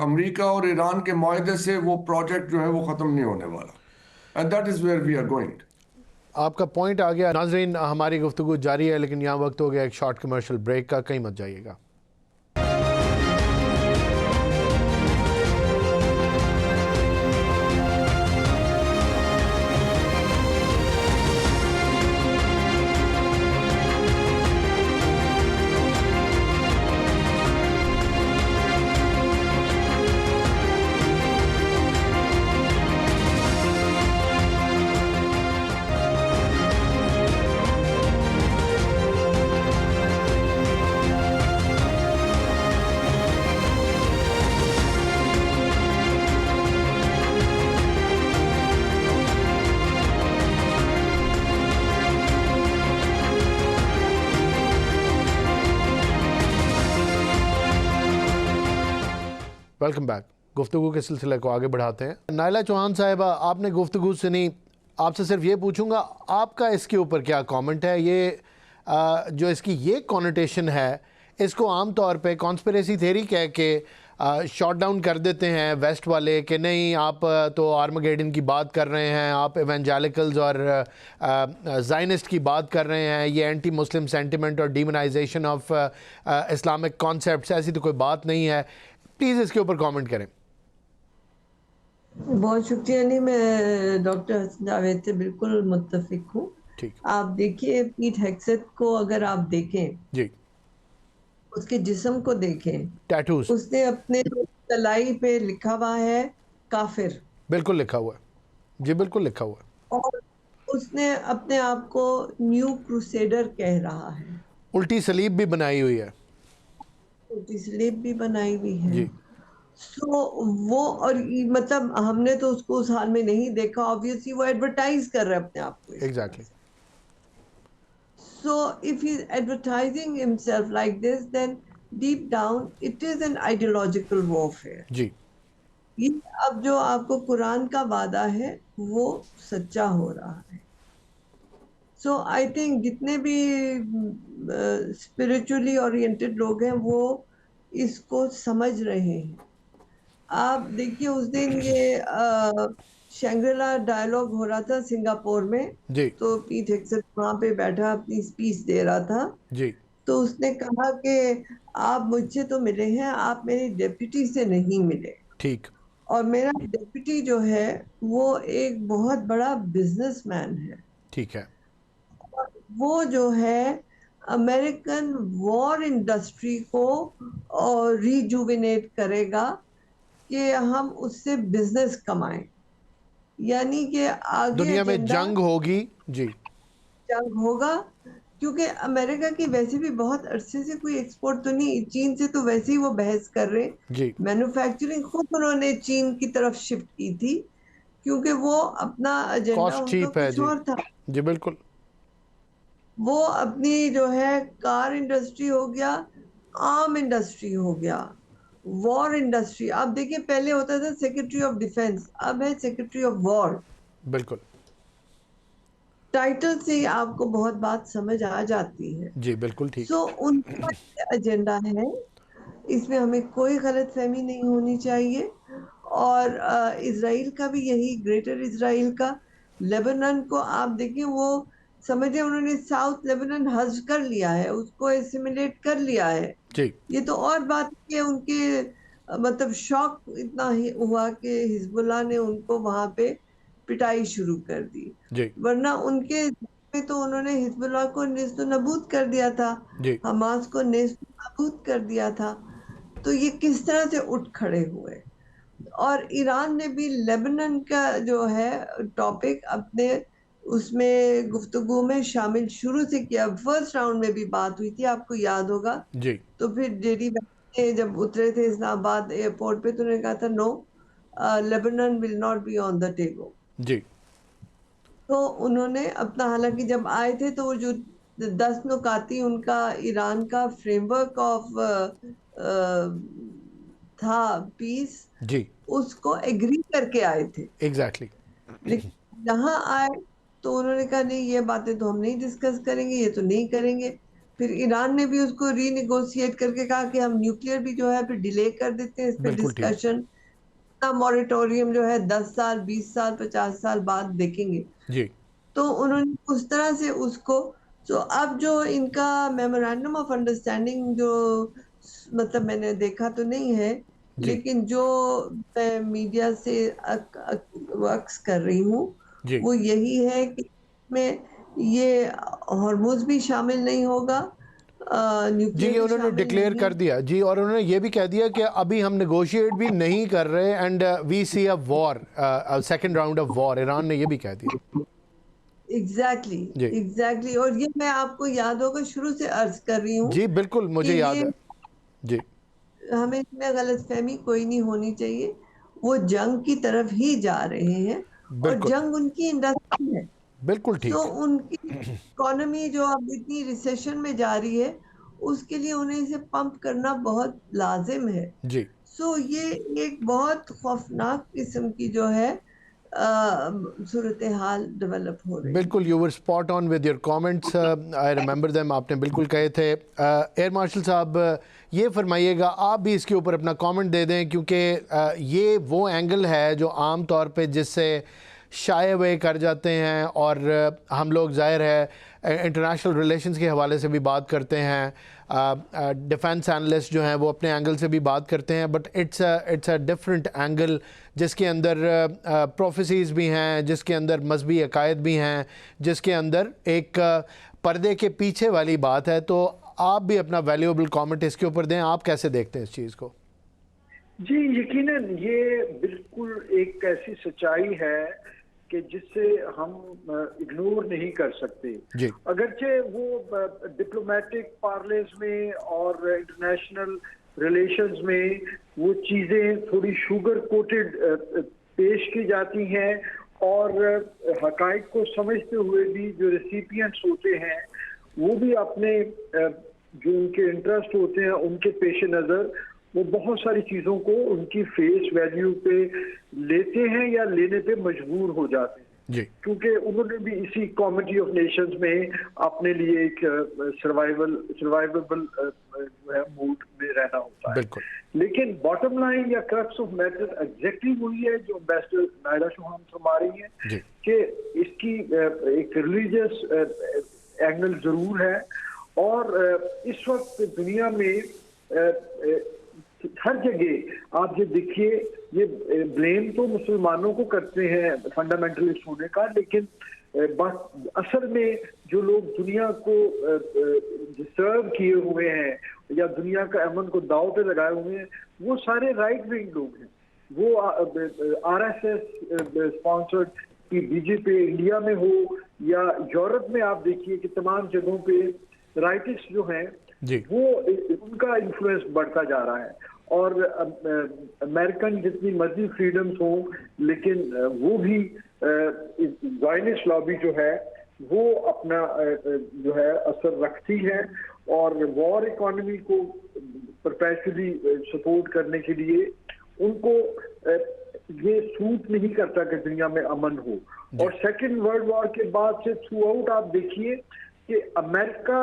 [SPEAKER 2] अमेरिका और ईरान के मुआहदे से वो प्रोजेक्ट जो है वो ख़त्म नहीं होने वाला। And that is where we are going.
[SPEAKER 1] आपका पॉइंट आ गया। नाजरीन, हमारी गुफ्तगू जारी है, लेकिन यहाँ वक्त हो गया एक शॉर्ट कमर्शियल ब्रेक का। कहीं मत जाइएगा। Welcome back. गुफ्तगू के सिलसिले को आगे बढ़ाते हैं। नाइला चौहान साहिबा, आपने गुफ्तगू सुनी, आपसे सिर्फ ये पूछूंगा आपका इसके ऊपर क्या कमेंट है। ये जो इसकी ये कॉनोटेशन है, इसको आम तौर पे कॉन्स्पिरेसी थ्योरी कह के शॉट डाउन कर देते हैं वेस्ट वाले कि नहीं आप तो आर्मगेडन की बात कर रहे हैं, आप इवेंजेलिकल्स और ज़ायनिस्ट की बात कर रहे हैं, ये एंटी मुस्लिम सेंटिमेंट और डीमोनाइजेशन ऑफ इस्लामिक कॉन्सेप्ट्स, ऐसी तो कोई बात नहीं है। प्लीज़ इसके ऊपर कमेंट करें।
[SPEAKER 3] बहुत शुक्रिया। नहीं, मैं डॉक्टर हसन जावेद से बिल्कुल मुत्तफिक हूँ।
[SPEAKER 1] ठीक,
[SPEAKER 3] आप देखिए पीट हेग्सेथ को अगर आप देखें,
[SPEAKER 1] जी,
[SPEAKER 3] उसके जिस्म को देखें,
[SPEAKER 1] टैटूज
[SPEAKER 3] उसने अपने तलाई पे लिखा हुआ है काफिर,
[SPEAKER 1] बिल्कुल लिखा हुआ है जी, बिल्कुल लिखा हुआ है।
[SPEAKER 3] और उसने अपने आप को न्यू क्रूसेडर कह रहा है।
[SPEAKER 1] उल्टी सलीब भी बनाई हुई है
[SPEAKER 3] छोटी स्लीप भी बनाई हुई है।
[SPEAKER 1] जी,
[SPEAKER 3] सो वो, और मतलब हमने तो उसको उस हाल में नहीं देखा, ऑब्वियसली वो एडवर्टाइज कर रहा है अपने आप को।
[SPEAKER 1] Exactly.
[SPEAKER 3] So if he's advertising himself like this, then deep down it is an ideological warfare.
[SPEAKER 1] जी,
[SPEAKER 3] ये अब जो आपको कुरान का वादा है वो सच्चा हो रहा है। सो आई थिंक जितने भी स्पिरिचुअली ओरिएंटेड लोग हैं वो इसको समझ रहे हैं। आप देखिए उस दिन ये शैंग्रीला डायलॉग हो रहा था सिंगापुर में,
[SPEAKER 1] जी,
[SPEAKER 3] तो पीट हेग्सेथ वहां पे बैठा अपनी स्पीच दे रहा था।
[SPEAKER 1] जी,
[SPEAKER 3] तो उसने कहा कि आप मुझसे तो मिले हैं, आप मेरे डेप्यूटी से नहीं मिले,
[SPEAKER 1] ठीक,
[SPEAKER 3] और मेरा डेप्यूटी जो है वो एक बहुत बड़ा बिजनेसमैन है।
[SPEAKER 1] ठीक है,
[SPEAKER 3] वो जो है अमेरिकन वॉर इंडस्ट्री को और रिजुविनेट करेगा कि हम उससे बिजनेस कमाएं, यानी कि आगे
[SPEAKER 1] दुनिया में
[SPEAKER 3] एजेंडा
[SPEAKER 1] जंग होगी जी,
[SPEAKER 3] जंग होगा। क्योंकि अमेरिका की वैसे भी बहुत अरसे से कोई एक्सपोर्ट तो नहीं, चीन से तो वैसे ही वो बहस कर रहे,
[SPEAKER 1] जी,
[SPEAKER 3] मैन्युफैक्चरिंग खुद उन्होंने चीन की तरफ शिफ्ट की थी, क्योंकि वो अपना एजेंडा
[SPEAKER 1] कॉस्ट
[SPEAKER 3] उनका
[SPEAKER 1] चीप है
[SPEAKER 3] कुछ
[SPEAKER 1] जी,
[SPEAKER 3] और था।
[SPEAKER 1] जी बिल्कुल,
[SPEAKER 3] वो अपनी जो है कार इंडस्ट्री हो गया, आर्म इंडस्ट्री हो गया, वॉर इंडस्ट्री। आप देखिए पहले होता था सेक्रेटरी ऑफ डिफेंस, अब है सेक्रेटरी ऑफ वॉर।
[SPEAKER 1] बिल्कुल,
[SPEAKER 3] टाइटल से ही आपको बहुत बात समझ आ जाती है।
[SPEAKER 1] जी बिल्कुल ठीक,
[SPEAKER 3] सो उनका एजेंडा है, इसमें हमें कोई गलतफहमी नहीं होनी चाहिए। और इजराइल का भी यही, ग्रेटर इजराइल का, लेबनान को आप देखिए, वो समझे उन्होंने साउथ लेबनान हज कर लिया है, उसको एसिमिलेट कर लिया है।
[SPEAKER 1] जी,
[SPEAKER 3] ये तो और बात है, उनके मतलब शौक इतना ही हुआ कि हिजबुल्लाह ने उनको वहां पे पिटाई शुरू कर दी,
[SPEAKER 1] जी,
[SPEAKER 3] वरना उनके में तो उन्होंने हिजबुल्लाह को नेस्त नबूद कर दिया था,
[SPEAKER 1] जी,
[SPEAKER 3] हमास को नेस्त नबूद कर दिया था। तो ये किस तरह से उठ खड़े हुए। और ईरान ने भी लेबनान का जो है टॉपिक अपने उसमें गुफ्तगू में शामिल शुरू से किया। फर्स्ट राउंड में भी बात हुई थी, आपको याद होगा।
[SPEAKER 1] जी,
[SPEAKER 3] तो फिर जेडी ने जब उतरे थे इस्लामाबाद एयरपोर्ट पे, तो उन्होंने कहा था no, Lebanon will not be on the table.
[SPEAKER 1] जी,
[SPEAKER 3] तो उन्होंने अपना, हालांकि जब आए थे तो वो जो 10 नुकाती उनका ईरान का फ्रेमवर्क ऑफ था पीस,
[SPEAKER 1] जी,
[SPEAKER 3] उसको एग्री करके आए थे।
[SPEAKER 1] एग्जैक्टली,
[SPEAKER 3] लेकिन यहाँ आए तो उन्होंने कहा नहीं, ये बातें तो हम नहीं डिस्कस करेंगे, ये तो नहीं करेंगे। फिर ईरान ने भी उसको रीनिगोशिएट करके कहा कि हम न्यूक्लियर भी जो है फिर डिले कर देते हैं इस पे
[SPEAKER 1] बिल्कुल ठीक,
[SPEAKER 3] डिस्कशन, मॉरेटोरियम जो है 10 साल 20 साल 50 साल बाद देखेंगे।
[SPEAKER 1] जी,
[SPEAKER 3] तो उन्होंने उस तरह से उसको, तो अब जो इनका मेमोरेंडम ऑफ अंडरस्टैंडिंग जो, मतलब मैंने देखा तो नहीं है,
[SPEAKER 1] जी,
[SPEAKER 3] लेकिन जो मैं मीडिया से वक्स कर रही हूँ
[SPEAKER 1] जी,
[SPEAKER 3] वो यही है कि में ये हॉर्मुज भी शामिल नहीं होगा,
[SPEAKER 1] जी,
[SPEAKER 3] न्यूक्लियर
[SPEAKER 1] ये
[SPEAKER 3] भी
[SPEAKER 1] उन्होंने
[SPEAKER 3] शामिल
[SPEAKER 1] डिक्लेयर
[SPEAKER 3] नहीं
[SPEAKER 1] कर दिया जी, और उन्होंने ये भी कह दिया कि अभी हम नेगोशिएट भी नहीं कर रहे and we see a war, second round of war, Iran ने ये भी कह दिया
[SPEAKER 3] एग्जैक्टली
[SPEAKER 1] जी,
[SPEAKER 3] एग्जैक्टली। और ये मैं आपको याद होगा शुरू से अर्ज कर रही हूँ
[SPEAKER 1] जी बिल्कुल
[SPEAKER 3] कि
[SPEAKER 1] मुझे याद
[SPEAKER 3] ये
[SPEAKER 1] है जी,
[SPEAKER 3] हमें इसमें गलतफहमी कोई नहीं होनी चाहिए। वो जंग की तरफ ही जा रहे हैं, और
[SPEAKER 1] बिल्कुल,
[SPEAKER 3] जंग उनकी इंडस्ट्री है।
[SPEAKER 1] बिल्कुल
[SPEAKER 3] सो
[SPEAKER 1] ठीक,
[SPEAKER 3] उनकी इकोनॉमी जो अब इतनी रिसेशन में जा रही है, उसके लिए उन्हें इसे पंप करना बहुत लाजिम है।
[SPEAKER 1] जी,
[SPEAKER 3] सो ये एक बहुत खौफनाक किस्म की जो है सूरत हाल डेवलप हो रही है।
[SPEAKER 1] बिल्कुल, you were spot on with your comments, I remember them, आपने बिल्कुल कहे थे। एयर मार्शल साहब, ये फरमाइएगा, आप भी इसके ऊपर अपना कमेंट दे दें, क्योंकि ये वो एंगल है जो आम तौर पे जिससे शाये हुए कर जाते हैं, और हम लोग ज़ाहिर है इंटरनेशनल रिलेशंस के हवाले से भी बात करते हैं, डिफेंस एनालिस्ट जो हैं वो अपने एंगल से भी बात करते हैं, but it's a different angle जिसके अंदर प्रोफेसीज़ भी हैं, जिसके अंदर मजहबी अकायद भी हैं, जिसके अंदर एक पर्दे के पीछे वाली बात है। तो आप भी अपना वैल्यूएबल कमेंट इसके ऊपर दें, आप कैसे देखते हैं इस चीज़ को?
[SPEAKER 4] जी, यकीनन ये बिल्कुल एक ऐसी सच्चाई है कि जिससे हम इग्नोर नहीं कर सकते। अगरचे वो डिप्लोमेटिक पार्लेस में और इंटरनेशनल रिलेशंस में वो चीज़ें थोड़ी शुगर कोटेड पेश की जाती हैं, और हकाइक को समझते हुए भी जो रेसिपिएंट्स होते हैं वो भी अपने जो उनके इंटरेस्ट होते हैं उनके पेश नज़र वो बहुत सारी चीज़ों को उनकी फेस वैल्यू पे लेते हैं या लेने पे मजबूर हो जाते हैं, क्योंकि उन्होंने भी इसी कम्युनिटी ऑफ नेशंस में अपने लिए एक सर्वाइवेबल मूड में रहना होता है। लेकिन बॉटम लाइन या क्रक्स ऑफ मैटर एग्जैक्टली वही है जो एम्बेसडर नायडा चौहान फरमा रही है कि इसकी एक रिलीजियस एंगल जरूर है, और इस वक्त दुनिया में हर जगह आप ये देखिए, ये ब्लेम तो मुसलमानों को करते हैं फंडामेंटलिस्ट होने का, लेकिन असल में जो लोग दुनिया को डिस्टर्ब किए हुए हैं या दुनिया का अमन को दाव पे लगाए हुए हैं वो सारे राइट विंग लोग हैं। वो आरएसएस स्पॉन्सर्ड की बीजेपी इंडिया में हो या यूरोप में, आप देखिए कि तमाम जगहों पे राइटिस्ट जो हैं वो उनका इन्फ्लुएंस बढ़ता जा रहा है, और अमेरिकन जितनी मर्जी फ्रीडम्स हो लेकिन वो भी ज़ायनिस्ट लॉबी जो है वो अपना जो है असर रखती है, और वॉर इकोनॉमी को परपेचुअली सपोर्ट करने के लिए उनको ये सूट नहीं करता कि दुनिया में अमन हो। और सेकेंड वर्ल्ड वॉर के बाद से थ्रू आउट आप देखिए कि अमेरिका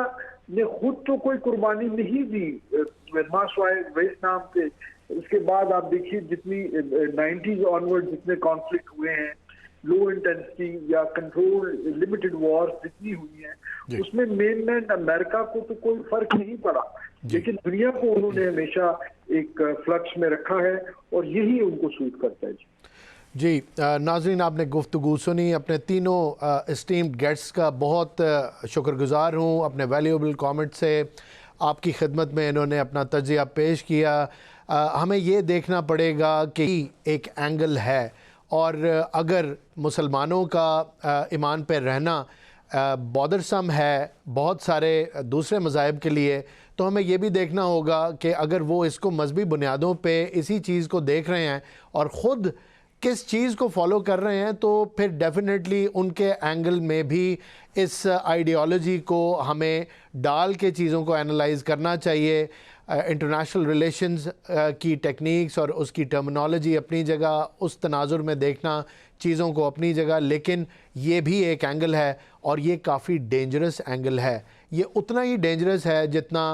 [SPEAKER 4] ने खुद तो कोई कुर्बानी नहीं दी वियतनाम पे, उसके बाद आप देखिए जितनी 90s ऑनवर्ड जितने कॉन्फ्लिक्ट हुए हैं, लो इंटेंसिटी या कंट्रोल लिमिटेड वॉर जितनी हुई है उसमें मेनलैंड अमेरिका को तो कोई फर्क नहीं पड़ा, लेकिन दुनिया को उन्होंने हमेशा एक फ्लक्स में रखा है और यही उनको सूट करता है।
[SPEAKER 1] जी नाज़रीन, आपने गुफ्तगू सुनी, अपने तीनों एस्टीम्ड गेस्ट्स का बहुत शुक्रगुज़ार हूँ। अपने वैल्यूएबल कमेंट से आपकी खिदमत में इन्होंने अपना तज्ज़िया पेश किया। हमें ये देखना पड़ेगा कि एक एंगल है, और अगर मुसलमानों का ईमान पर रहना बॉदरसम है बहुत सारे दूसरे मज़ाहिब के लिए, तो हमें ये भी देखना होगा कि अगर वो इसको मजहबी बुनियादों पे इसी चीज़ को देख रहे हैं और ख़ुद किस चीज़ को फॉलो कर रहे हैं, तो फिर डेफिनेटली उनके एंगल में भी इस आइडियोलॉजी को हमें डाल के चीज़ों को एनालाइज करना चाहिए। इंटरनेशनल रिलेशंस की टेक्निक्स और उसकी टर्मिनोलॉजी अपनी जगह, उस तनाजुर में देखना चीज़ों को अपनी जगह, लेकिन ये भी एक एंगल है और ये काफ़ी डेंजरस एंगल है। ये उतना ही डेंजरस है जितना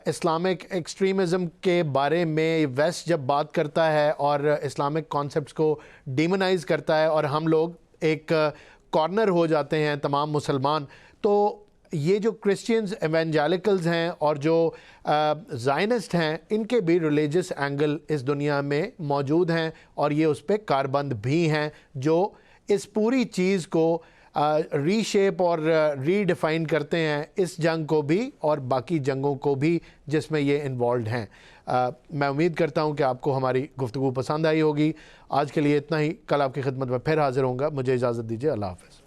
[SPEAKER 1] इस्लामिक एक्सट्रीमिज़म के बारे में वेस्ट जब बात करता है और इस्लामिक कॉन्सेप्ट्स को डीमोनाइज़ करता है और हम लोग एक कॉर्नर हो जाते हैं तमाम मुसलमान। तो ये जो क्रिश्चियंस एवेंजेलिकल्स हैं और जो ज़ायनिस्ट हैं, इनके भी रिलीजियस एंगल इस दुनिया में मौजूद हैं और ये उस पर कारबंद भी हैं जो इस पूरी चीज़ को रीशेप और रीडिफ़ाइन करते हैं, इस जंग को भी और बाकी जंगों को भी जिसमें ये इन्वॉल्व हैं। मैं उम्मीद करता हूँ कि आपको हमारी गुफ्तगू पसंद आई होगी। आज के लिए इतना ही, कल आपकी खिदमत में फिर हाज़िर होऊंगा। मुझे इजाज़त दीजिए, अल्लाह हाफ़िज़।